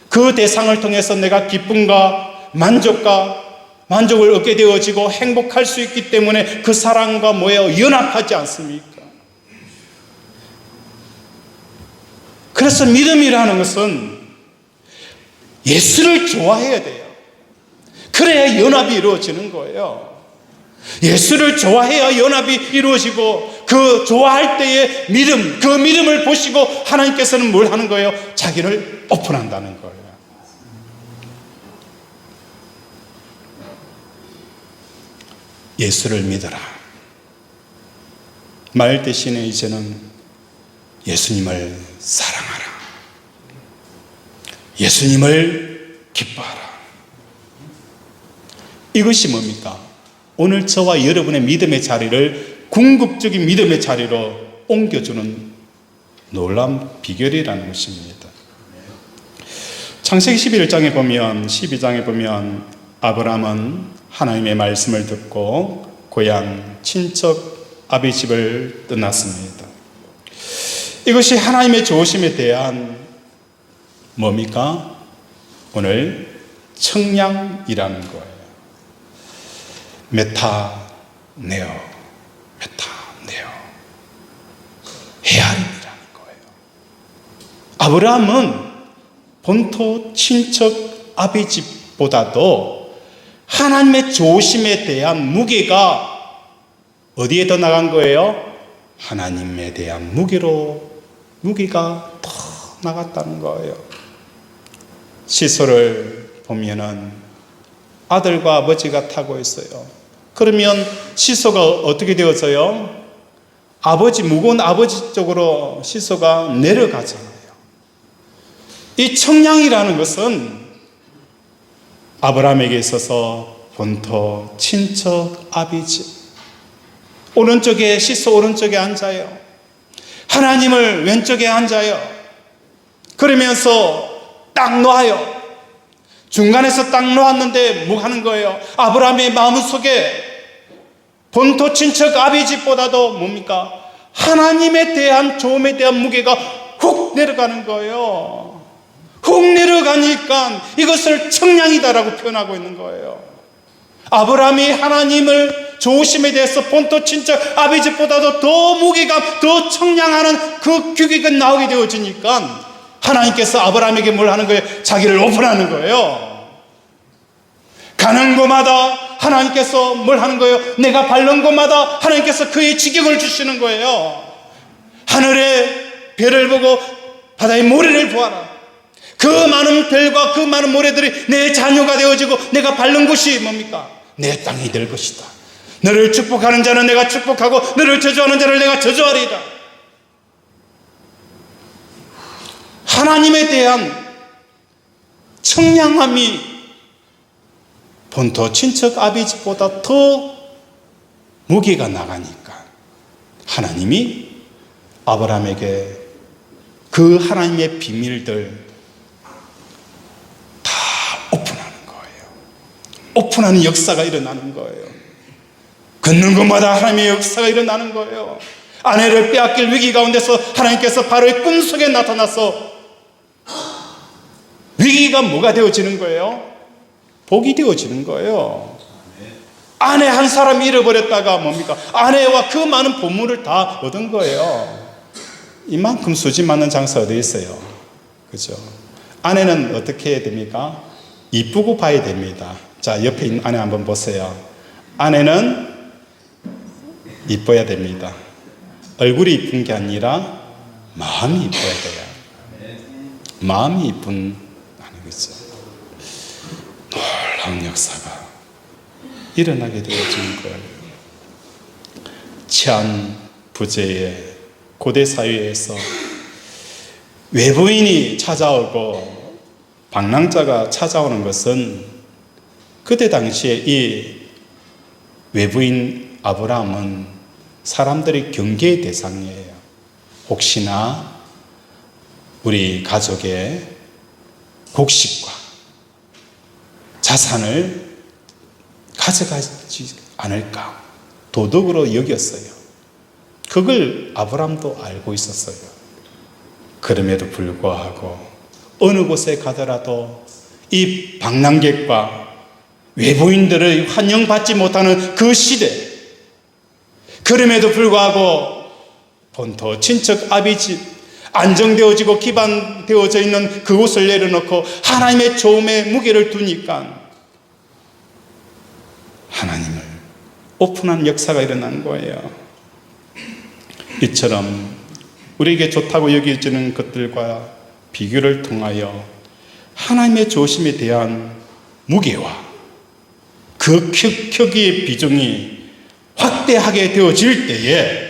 그 대상을 통해서 내가 기쁨과 만족을 얻게 되어지고 행복할 수 있기 때문에 그 사랑과 뭐예요? 연합하지 않습니까? 그래서 믿음이라는 것은 예수를 좋아해야 돼요. 그래야 연합이 이루어지는 거예요. 예수를 좋아해야 연합이 이루어지고 그 좋아할 때의 믿음, 그 믿음을 보시고 하나님께서는 뭘 하는 거예요? 자기를 오픈한다는 거예요. 예수를 믿어라. 말 대신에 이제는 예수님을 사랑하라. 예수님을 기뻐하라. 이것이 뭡니까? 오늘 저와 여러분의 믿음의 자리를 궁극적인 믿음의 자리로 옮겨주는 놀라운 비결이라는 것입니다. 창세기 11장에 보면 12장에 보면 아브라함은 하나님의 말씀을 듣고 고향 친척 아비 집을 떠났습니다. 이것이 하나님의 좋으심에 대한 뭡니까? 오늘 청량이라는 거예요. 메타네오 헤아림이라는 거예요. 아브라함은 본토 친척 아비 집보다도 하나님의 좋으심에 대한 무게가 어디에 더 나간 거예요? 하나님에 대한 무게가 더 나갔다는 거예요. 시소를 보면은 아들과 아버지가 타고 있어요. 그러면 시소가 어떻게 되었어요? 무거운 아버지 쪽으로 시소가 내려가잖아요. 이 청량이라는 것은 아브라함에게 있어서 본토 친척 아비 집, 오른쪽에 시소 오른쪽에 앉아요. 하나님을 왼쪽에 앉아요. 그러면서 딱 놔요. 중간에서 딱 놓았는데 뭐 하는 거예요? 아브라함의 마음속에 본토 친척 아비 집보다도 뭡니까? 하나님에 대한 좋음에 대한 무게가 훅 내려가는 거예요. 훅 내려가니까 이것을 청량이다라고 표현하고 있는 거예요. 아브라함이 하나님을 좋으심에 대해서 본토 친척 아비 집보다도 더 무게가 더 청량하는 그 규격이 나오게 되어지니까 하나님께서 아브라함에게 뭘 하는 거예요? 자기를 오픈하는 거예요. 가는 곳마다 하나님께서 뭘 하는 거예요? 내가 밟는 곳마다 하나님께서 그의 지경을 주시는 거예요. 하늘의 별을 보고 바다의 모래를 보아라. 그 많은 별과 그 많은 모래들이 내 자녀가 되어지고 내가 밟는 곳이 뭡니까? 내 땅이 될 것이다. 너를 축복하는 자는 내가 축복하고 너를 저주하는 자를 내가 저주하리라. 하나님에 대한 청량함이 본토 친척 아비 집보다 더 무게가 나가니까 하나님이 아브라함에게 그 하나님의 비밀들 다 오픈하는 거예요. 오픈하는 역사가 일어나는 거예요. 걷는 곳마다 하나님의 역사가 일어나는 거예요. 아내를 빼앗길 위기 가운데서 하나님께서 바로의 꿈속에 나타나서 위기가 뭐가 되어지는 거예요? 복이 되어지는 거예요. 아내 한 사람 잃어버렸다가 뭡니까? 아내와 그 많은 보물을 다 얻은 거예요. 이만큼 수지 맞는 장사 어디 있어요? 그죠? 아내는 어떻게 해야 됩니까? 이쁘고 봐야 됩니다. 자, 옆에 있는 아내 한번 보세요. 아내는 이뻐야 됩니다. 얼굴이 이쁜 게 아니라 마음이 이뻐야 돼요. 마음이 이쁜 하는 거죠. 놀라운 역사가 일어나게 되어지는 거예요. 치안 부재의 고대 사회에서 외부인이 찾아오고 방랑자가 찾아오는 것은 그때 당시에 이 외부인 아브라함은 사람들의 경계의 대상이에요. 혹시나 우리 가족의 곡식과 자산을 가져가지 않을까 도덕으로 여겼어요. 그걸 아브라함도 알고 있었어요. 그럼에도 불구하고 어느 곳에 가더라도 이 방랑객과 외부인들의 환영받지 못하는 그 시대, 그럼에도 불구하고 본토 친척 아비집 안정되어지고 기반되어져 있는 그곳을 내려놓고 하나님의 조음에 무게를 두니까 하나님을 오픈한 역사가 일어난 거예요. 이처럼 우리에게 좋다고 여겨지는 것들과 비교를 통하여 하나님의 조심에 대한 무게와 그 크기의 비중이 확대하게 되어질 때에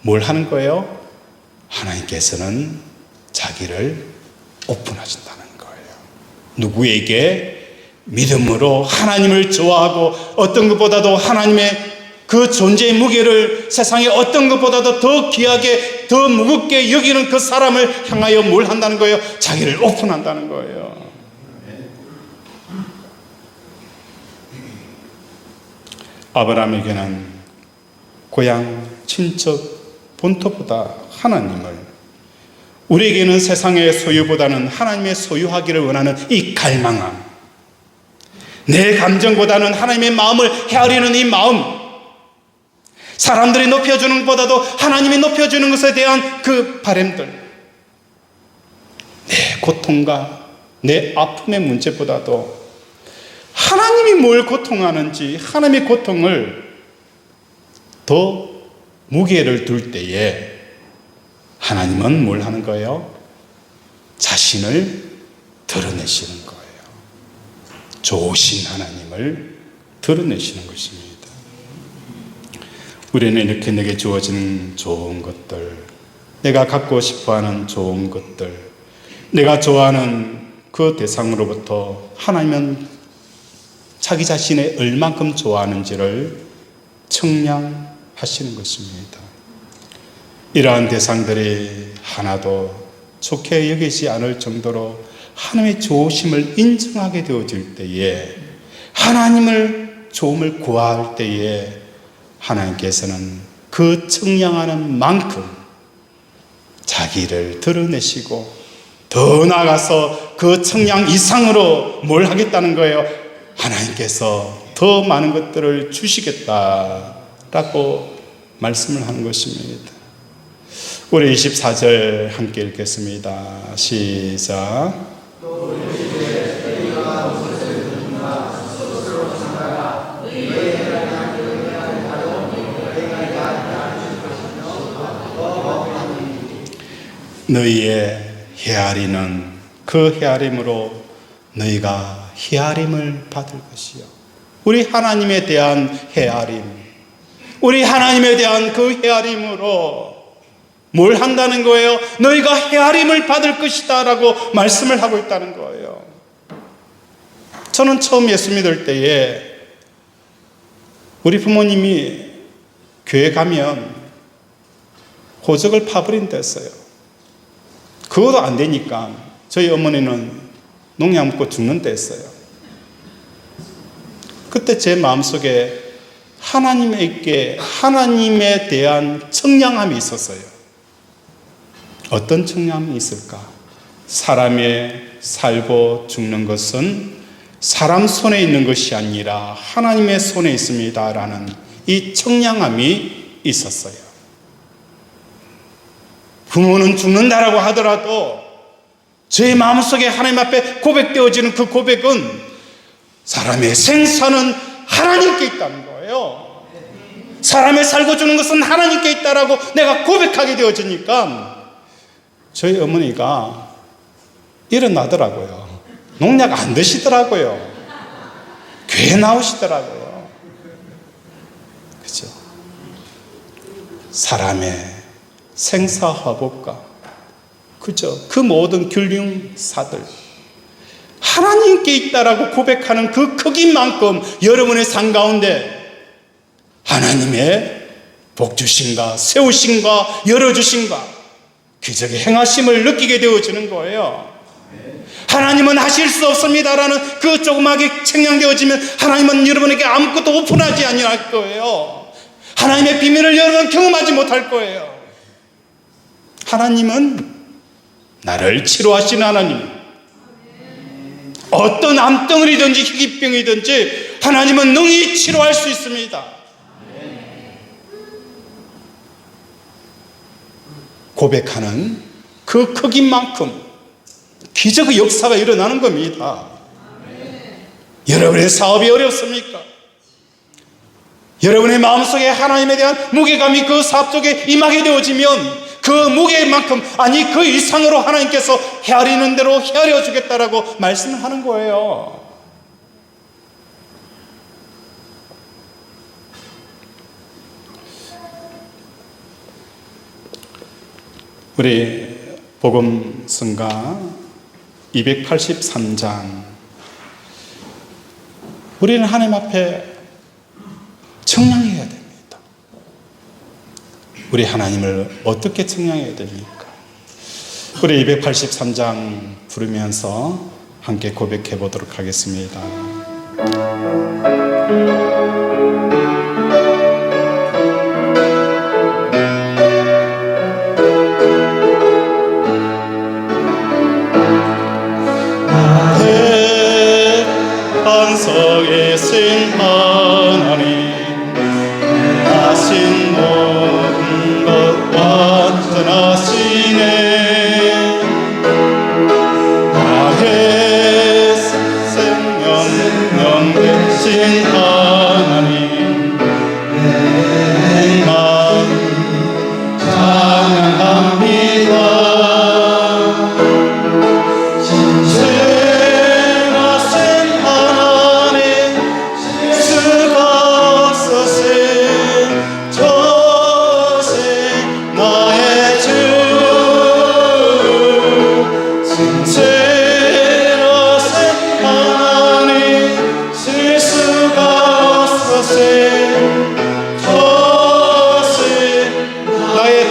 뭘 하는 거예요? 하나님께서는 자기를 오픈하신다는 거예요. 누구에게? 믿음으로 하나님을 좋아하고 어떤 것보다도 하나님의 그 존재의 무게를 세상에 어떤 것보다도 더 귀하게 더 무겁게 여기는 그 사람을 향하여 뭘 한다는 거예요? 자기를 오픈한다는 거예요. 아브라함에게는 고향, 친척, 본토보다 하나님을, 우리에게는 세상의 소유보다는 하나님의 소유하기를 원하는 이 갈망함, 내 감정보다는 하나님의 마음을 헤아리는 이 마음, 사람들이 높여주는 것보다도 하나님이 높여주는 것에 대한 그 바람들, 내 고통과 내 아픔의 문제보다도 하나님이 뭘 고통하는지 하나님의 고통을 더 무게를 둘 때에 하나님은 뭘 하는 거예요? 자신을 드러내시는 거예요. 좋으신 하나님을 드러내시는 것입니다. 우리는 이렇게 내게 주어지는 좋은 것들, 내가 갖고 싶어하는 좋은 것들, 내가 좋아하는 그 대상으로부터 하나님은 자기 자신의 얼만큼 좋아하는지를 측량하시는 것입니다. 이러한 대상들이 하나도 좋게 여기지 않을 정도로 하나님의 좋으심을 인정하게 되어질 때에, 하나님을 좋음을 구할 때에 하나님께서는 그 측량하는 만큼 자기를 드러내시고 더 나아가서 그 측량 이상으로 뭘 하겠다는 거예요? 하나님께서 더 많은 것들을 주시겠다라고 말씀을 하는 것입니다. 우리 24절 함께 읽겠습니다. 시작. 너희의 헤아리는 그 헤아림으로 너희가 헤아림을 받을 것이요. 우리 하나님에 대한 헤아림, 우리 하나님에 대한 그 헤아림으로 뭘 한다는 거예요? 너희가 헤아림을 받을 것이다 라고 말씀을 하고 있다는 거예요. 저는 처음 예수 믿을 때에 우리 부모님이 교회 가면 호적을 파버린다 했어요. 그것도 안 되니까 저희 어머니는 농약 먹고 죽는다 했어요. 그때 제 마음속에 하나님에 대한 청량함이 있었어요. 어떤 청량함이 있을까? 사람의 살고 죽는 것은 사람 손에 있는 것이 아니라 하나님의 손에 있습니다 라는 이 청량함이 있었어요. 부모는 죽는다라고 하더라도 제 마음속에 하나님 앞에 고백되어지는 그 고백은 사람의 생사는 하나님께 있다는 거예요. 사람의 살고 죽는 것은 하나님께 있다라고 내가 고백하게 되어지니까 저희 어머니가 일어나더라고요. 농약 안 드시더라고요. 교회 나오시더라고요. 그죠? 사람의 생사화복과 그죠? 그 모든 균융사들 하나님께 있다라고 고백하는 그 크기만큼 여러분의 삶 가운데 하나님의 복주심과 세우심과 열어주심과 기적의 행하심을 느끼게 되어지는 거예요. 하나님은 하실 수 없습니다라는 그 조그맣게 책량되어지면 하나님은 여러분에게 아무것도 오픈하지 아니할 거예요. 하나님의 비밀을 여러분 경험하지 못할 거예요. 하나님은 나를 치료하시는 하나님, 어떤 암덩어리든지 희귀병이든지 하나님은 능히 치료할 수 있습니다. 고백하는 그 크기만큼 기적의 역사가 일어나는 겁니다. 여러분의 사업이 어렵습니까? 여러분의 마음속에 하나님에 대한 무게감이 그 사업 속에 임하게 되어지면 그 무게만큼 아니 그 이상으로 하나님께서 헤아리는 대로 헤아려 주겠다라고 말씀하는 거예요. 우리 복음성가 283장, 우리는 하나님 앞에 청량해야 됩니다. 우리 하나님을 어떻게 청량해야 됩니까? 우리 283장 부르면서 함께 고백해 보도록 하겠습니다. 반석에 신 하나님, 하신 모든 것 완전하시네. 나의 생명 되신 하나님, 내 마음 찬양합니다.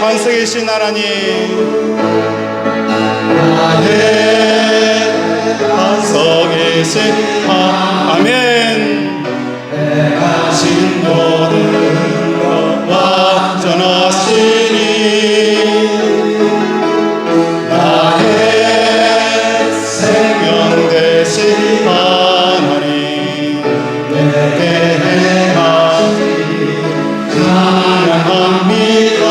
반석이신 하나님, 나의 반석이신 아멘. 하신 모든 것 완전하시니 나의 생명 되신 하나님, 내게 행하신 찬양합니다.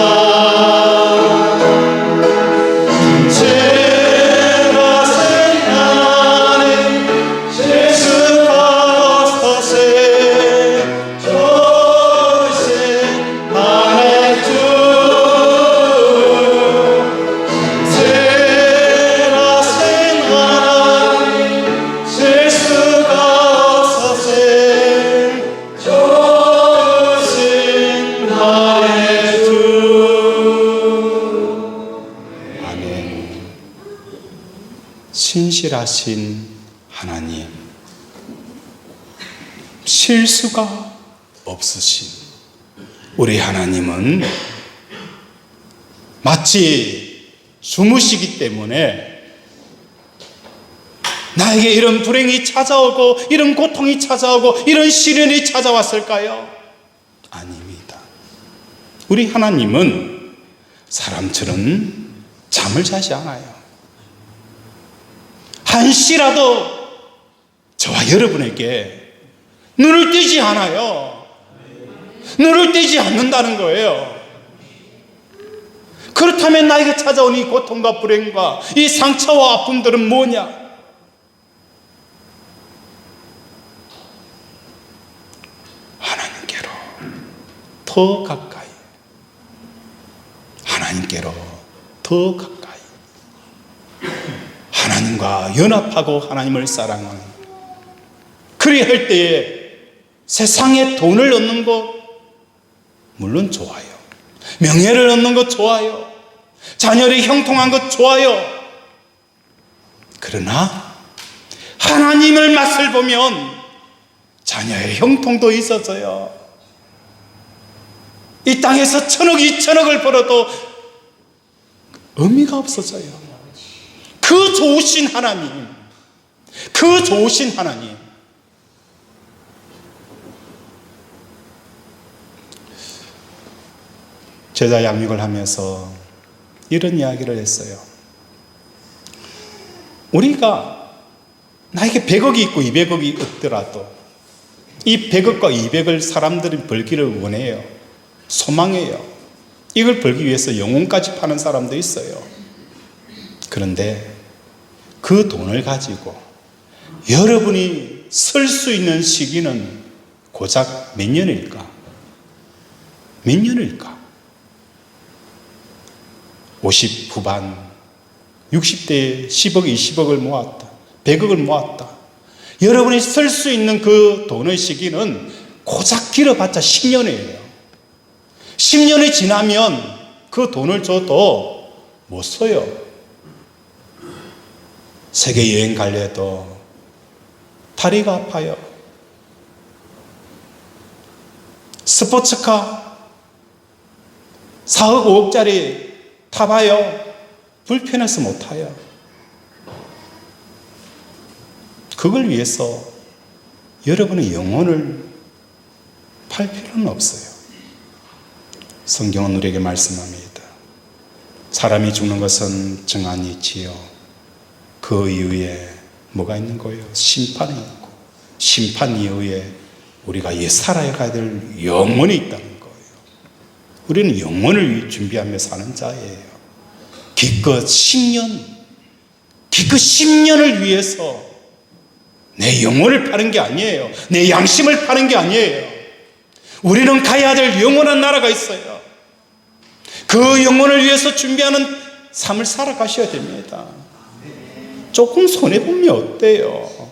신실하신 하나님, 실수가 없으신 우리 하나님은 마치 주무시기 때문에 나에게 이런 불행이 찾아오고 이런 고통이 찾아오고 이런 시련이 찾아왔을까요? 아닙니다. 우리 하나님은 사람처럼 잠을 자지 않아요. 한시라도 저와 여러분에게 눈을 떼지 않아요. 눈을 떼지 않는다는 거예요. 그렇다면 나에게 찾아온 이 고통과 불행과 이 상처와 아픔들은 뭐냐? 하나님께로 더 가까이, 하나님께로 더 가까이, 하나님과 연합하고 하나님을 사랑하는, 그리할 때에 세상에 돈을 얻는 것 물론 좋아요. 명예를 얻는 것 좋아요. 자녀를 형통한 것 좋아요. 그러나 하나님을 맛을 보면 자녀의 형통도 있어져요. 이 땅에서 1,000억, 2,000억을 벌어도 의미가 없어져요. 그 좋으신 하나님, 그 좋으신 하나님. 제자 양육을 하면서 이런 이야기를 했어요. 우리가 나에게 100억이 있고 200억이 없더라도 이 100억과 200을 사람들이 벌기를 원해요. 소망해요. 이걸 벌기 위해서 영혼까지 파는 사람도 있어요. 그런데 그 돈을 가지고 여러분이 설 수 있는 시기는 고작 몇 년일까? 몇 년일까? 50 후반, 60대에 10억, 20억을 모았다. 100억을 모았다. 여러분이 쓸 수 있는 그 돈의 시기는 고작 길어봤자 10년이에요. 10년이 지나면 그 돈을 줘도 못 써요. 세계 여행 가려도 다리가 아파요. 스포츠카 4억, 5억짜리 타봐요. 불편해서 못 타요. 그걸 위해서 여러분의 영혼을 팔 필요는 없어요. 성경은 우리에게 말씀합니다. 사람이 죽는 것은 정한이 있지요. 그 이후에 뭐가 있는 거예요? 심판이 있고, 심판 이후에 우리가 살아가야 될 영혼이 있다는 거예요. 우리는 영혼을 준비하며 사는 자예요. 기껏 10년을 위해서 내 영혼을 파는 게 아니에요. 내 양심을 파는 게 아니에요. 우리는 가야 될 영원한 나라가 있어요. 그 영혼을 위해서 준비하는 삶을 살아가셔야 됩니다. 조금 손해보면 어때요?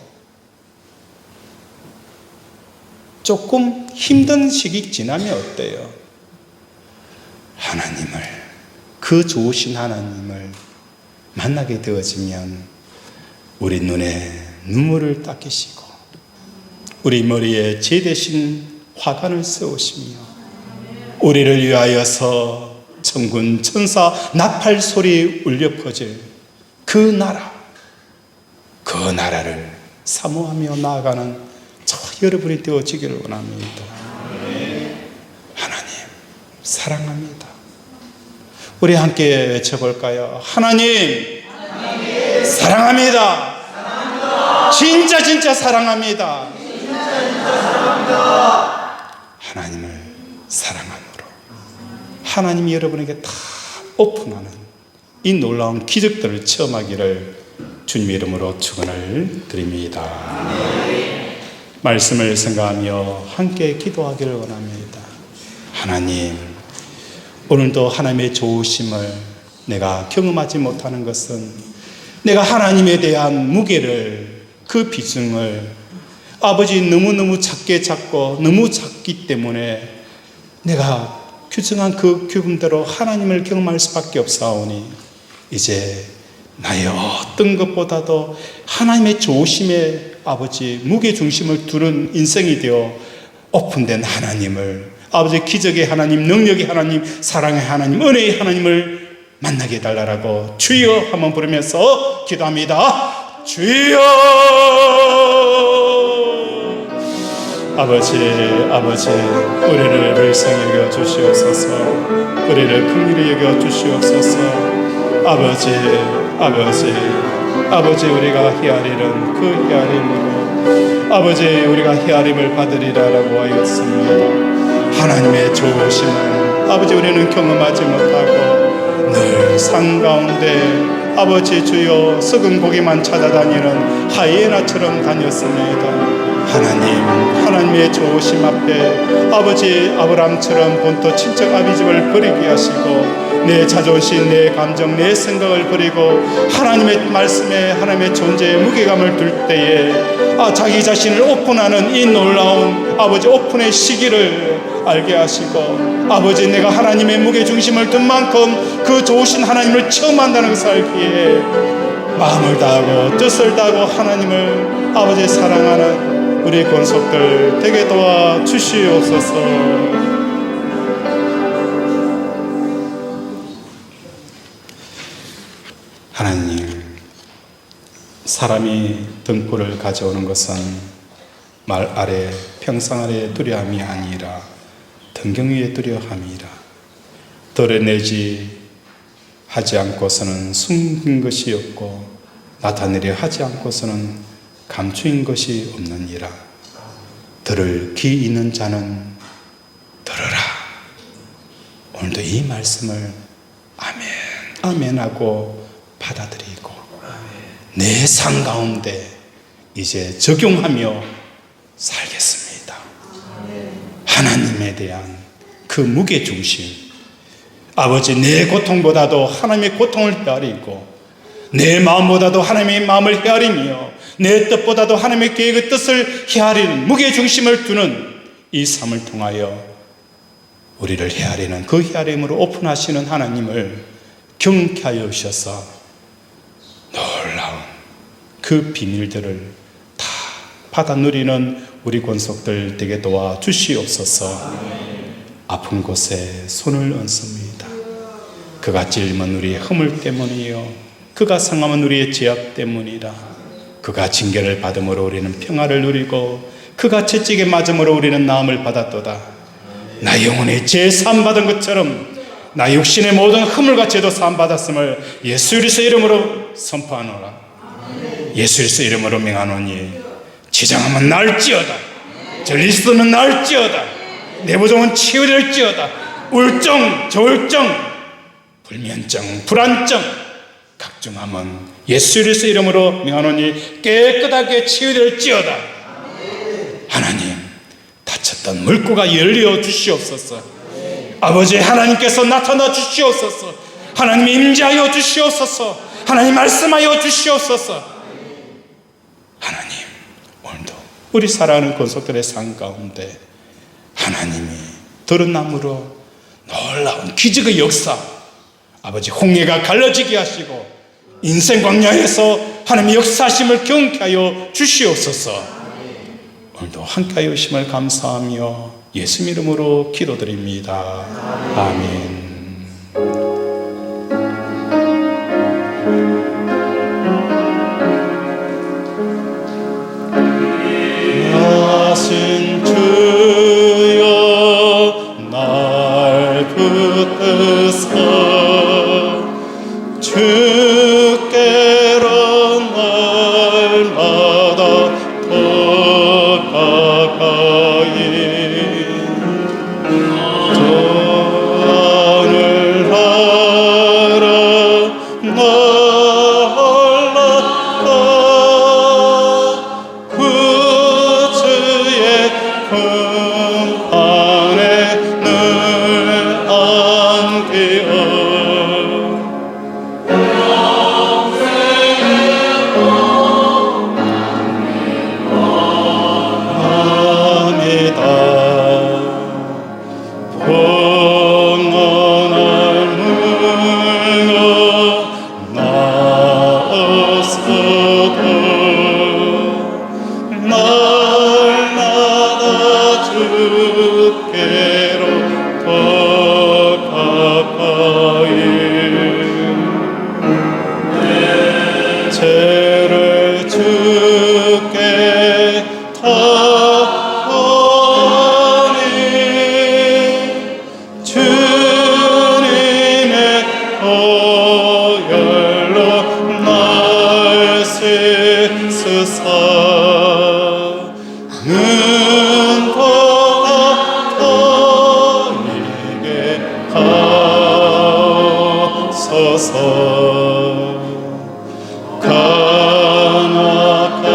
조금 힘든 시기 지나면 어때요? 하나님을, 그 좋으신 하나님을 만나게 되어지면 우리 눈에 눈물을 닦이시고 우리 머리에 제 대신 화관을 세우시며 우리를 위하여서 천군 천사 나팔 소리 울려 퍼질 그 나라, 그 나라를 사모하며 나아가는 저와 여러분이 되어지기를 원합니다. 하나님 사랑합니다. 우리 함께 외쳐볼까요? 하나님, 사랑합니다. 진짜 사랑합니다. 하나님을 사랑함으로 하나님이 여러분에게 다 오픈하는 이 놀라운 기적들을 체험하기를 주님의 이름으로 축원을 드립니다. 말씀을 생각하며 함께 기도하기를 원합니다. 하나님, 오늘도 하나님의 좋으심을 내가 경험하지 못하는 것은 내가 하나님에 대한 무게를, 그 비중을 아버지 너무너무 작게 잡고 너무 작기 때문에 내가 규정한 그 규범대로 하나님을 경험할 수밖에 없사오니 이제 나의 어떤 것보다도 하나님의 좋으심에 아버지 무게중심을 두는 인생이 되어 오픈된 하나님을, 아버지 기적의 하나님, 능력의 하나님, 사랑의 하나님, 은혜의 하나님을 만나게 해달라고 주여 한번 부르면서 기도합니다. 주여. 아버지 우리를 불쌍히 여겨 주시옵소서. 우리를 긍휼히 여겨 주시옵소서. 아버지 우리가 헤아리는 그 헤아림으로 아버지 우리가 헤아림을 받으리라라고 하였습니다. 하나님의 좋으심을 아버지 우리는 경험하지 못하고 늘 산 가운데 아버지 주여 썩은 고기만 찾아다니는 하이에나처럼 다녔습니다. 하나님의 좋으심 앞에 아버지 아브라함처럼 본토 친척 아비집을 버리게 하시고 내 자존심, 내 감정, 내 생각을 버리고 하나님의 말씀에 하나님의 존재에 무게감을 둘 때에 자기 자신을 오픈하는 이 놀라운 아버지 오픈의 시기를 알게 하시고 아버지 내가 하나님의 무게중심을 둔 만큼 그 좋으신 하나님을 처음 한다는 것을 알기에 마음을 다하고 뜻을 다하고 하나님을 아버지 사랑하는 우리 권속들 되게 도와 주시옵소서. 하나님, 사람이 등불을 가져오는 것은 말 아래 평상 아래 두려움이 아니라 등경 위에 두려움이라. 드러내지 하지 않고서는 숨긴 것이 없고 나타내려 하지 않고서는 감추인 것이 없느니라. 들을 귀 있는 자는 들으라. 오늘도 이 말씀을 아멘 아멘 하고 받아들이고 내 삶 가운데 이제 적용하며 살겠습니다. 하나님에 대한 그 무게중심, 아버지 내 고통보다도 하나님의 고통을 헤아리고 내 마음보다도 하나님의 마음을 헤아리며 내 뜻보다도 하나님의 계획의 뜻을 헤아리는 무게중심을 두는 이 삶을 통하여 우리를 헤아리는 그 헤아림으로 오픈하시는 하나님을 경쾌하여 주셔서 놀라운 그 비밀들을 다 받아 누리는 우리 권속들 되게 도와 주시옵소서. 아픈 곳에 손을 얹습니다. 그가 찔면 우리의 허물 때문이요 그가 상하면 우리의 죄악 때문이라. 그가 징계를 받음으로 우리는 평화를 누리고 그가 채찍에 맞음으로 우리는 나음을 받았도다. 나 영혼의 죄 사함 받은 것처럼 나 육신의 모든 허물과 죄도 사함 받았음을 예수 그리스도 이름으로 선포하노라. 예수 그리스도 이름으로 명하노니 지장하면 날지어다. 전리스도는 날지어다. 내부종은 치유될지어다. 우울증, 저울증, 불면증, 불안증 각중함은 예수 그리스도 이름으로 명하노니 깨끗하게 치유될지어다. 하나님, 다쳤던 물고가 열려 주시옵소서. 아버지 하나님께서 나타나 주시옵소서. 하나님 임재하여 주시옵소서. 하나님 말씀하여 주시옵소서. 하나님, 오늘도 우리 사랑하는 권속들의 삶 가운데 하나님이 들은 나무로 놀라운 기적의 역사, 아버지 홍해가 갈라지게 하시고 인생 광야에서 하나님의 역사하심을 경쾌하여 주시옵소서. 오늘도 함께하여 주심을 감사하며 예수 이름으로 기도드립니다. 아멘. 나신 주여 날 붙드사 주께로 날마다 더 가까이 하늘나라 날라가 구주의 품 안에 늘 안기어 죄를 주께 다하니 주님의 보혈로 날 씻으사 눈보다 더 이게 하소서. 간악한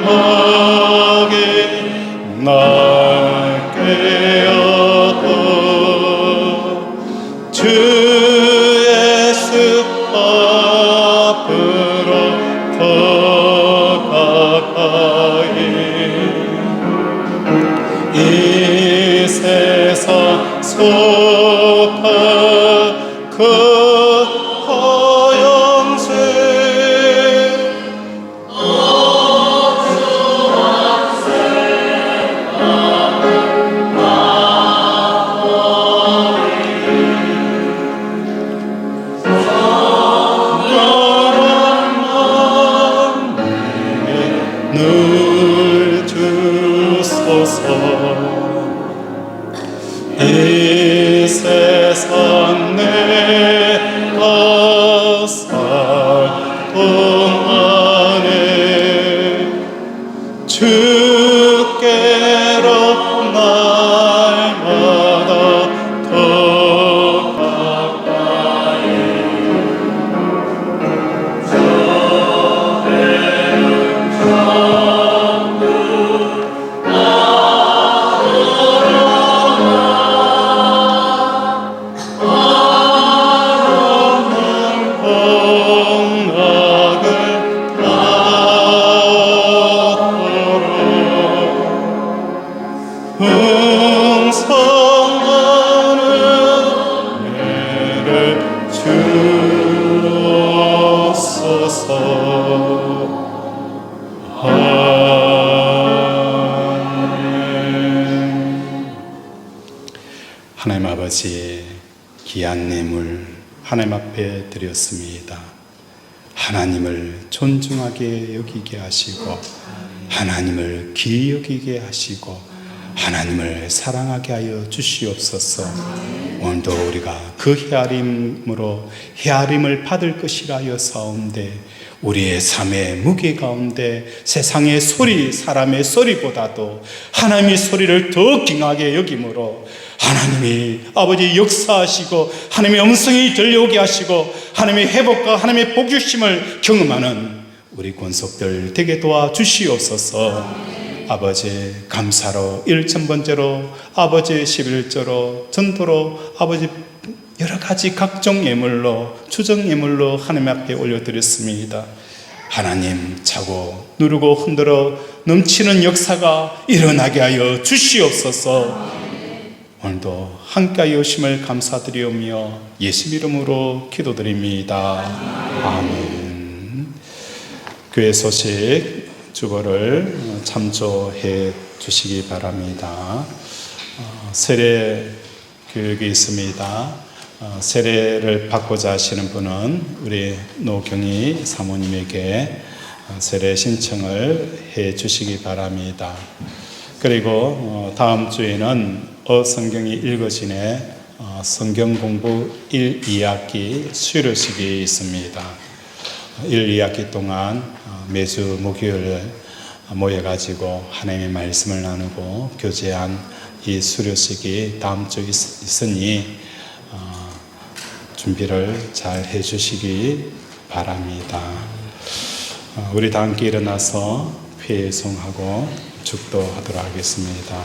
마귀 앞으로 더 가까이 이 세상 속한 그 허영세 늘 주소서 이 세상 내가 살 동안에 주께로 날마다 더 가까이 풍성하는 은혜를 주옵소서. 아멘. 하나님 아버지, 귀한 뇌물 하나님 앞에 드렸습니다. 하나님을 존중하게 여기게 하시고 하나님을 귀히 여기게 하시고 하나님을 사랑하게 하여 주시옵소서. 오늘도 우리가 그 헤아림으로 헤아림을 받을 것이라 하여 사온데 우리의 삶의 무게 가운데 세상의 소리, 사람의 소리보다도 하나님의 소리를 더 귀하게 여김으로 하나님이 아버지 역사하시고 하나님의 음성이 들려오게 하시고 하나님의 회복과 하나님의 복주심을 경험하는 우리 권속들 되게 도와주시옵소서. 아버지 감사로 1,000번째로 아버지 11조로 전도로 아버지 여러 가지 각종 예물로 추정 예물로 하나님 앞에 올려드렸습니다. 하나님 차고 누르고 흔들어 넘치는 역사가 일어나게 하여 주시옵소서. 오늘도 함께하여 오심을 감사드리오며 예수 이름으로 기도드립니다. 아멘. 교회 소식 주보를 참조해 주시기 바랍니다. 세례 교육이 있습니다. 세례를 받고자 하시는 분은 우리 노경희 사모님에게 세례 신청을 해 주시기 바랍니다. 그리고 다음 주에는 성경이 읽어지네 성경 공부 1, 2학기 수료식이 있습니다. 1, 2학기 동안 매주 목요일 모여가지고 하나님의 말씀을 나누고 교제한 이 수료식이 다음 주에 있으니 준비를 잘 해주시기 바랍니다. 우리 다 함께 일어나서 회송하고 축도하도록 하겠습니다.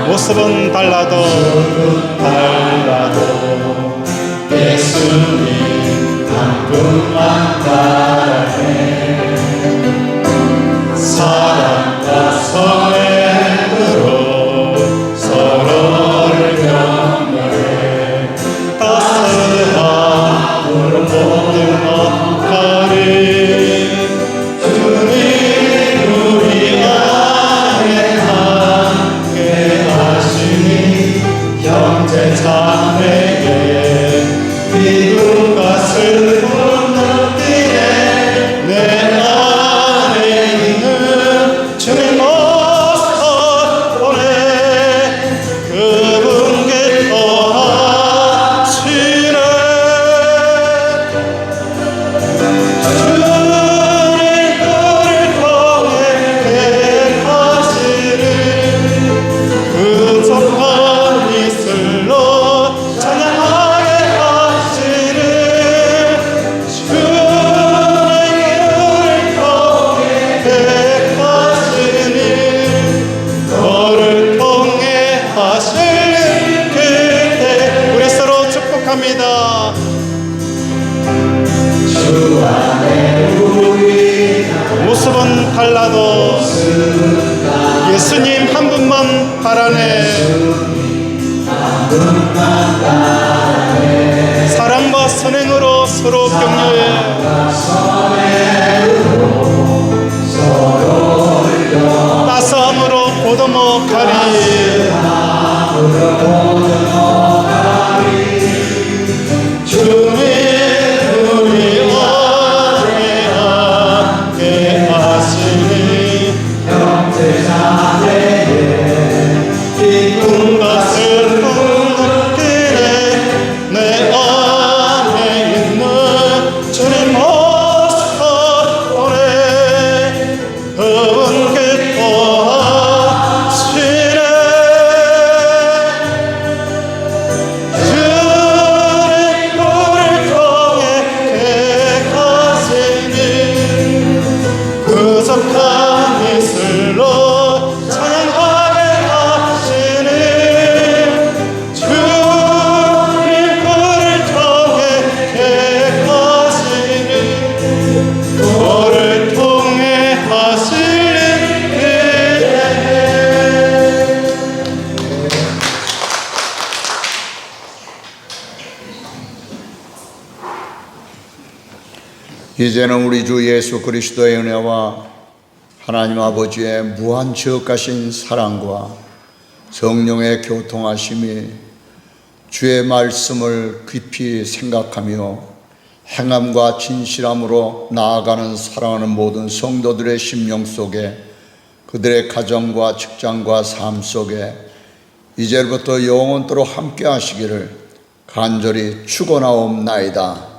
모습은 달라도 예수님 한 분만 따라해 사랑과 선행으로 서로를 격려해 따스한 모든 것들이 주님 우리 안에 함께 하시니 형제 자매에게 기쁨과 슬픔 느끼네 예수님 한 분만 바라네. 사랑과 선행으로 서로 격려해. 따스함으로 보듬어가리. 주님 우리 안에 함께 하시니 기쁨과 슬픔 느끼네. 내 안에 있는 주님 모습 보내. 그분 기뻐하시네. 주님 우리를 통해 계획하시니 구속한 이슬로 찬양하게 하시니 주님 우리를 통해 계획하시니 너를 통해 하시니 이제는 우리 주 예수 그리스도의 은혜와 하나님 아버지의 무한 지극하신 사랑과 성령의 교통하심이 주의 말씀을 깊이 생각하며 행함과 진실함으로 나아가는 사랑하는 모든 성도들의 심령 속에, 그들의 가정과 직장과 삶 속에 이제부터 영원토록 함께 하시기를 간절히 축원하옵나이다.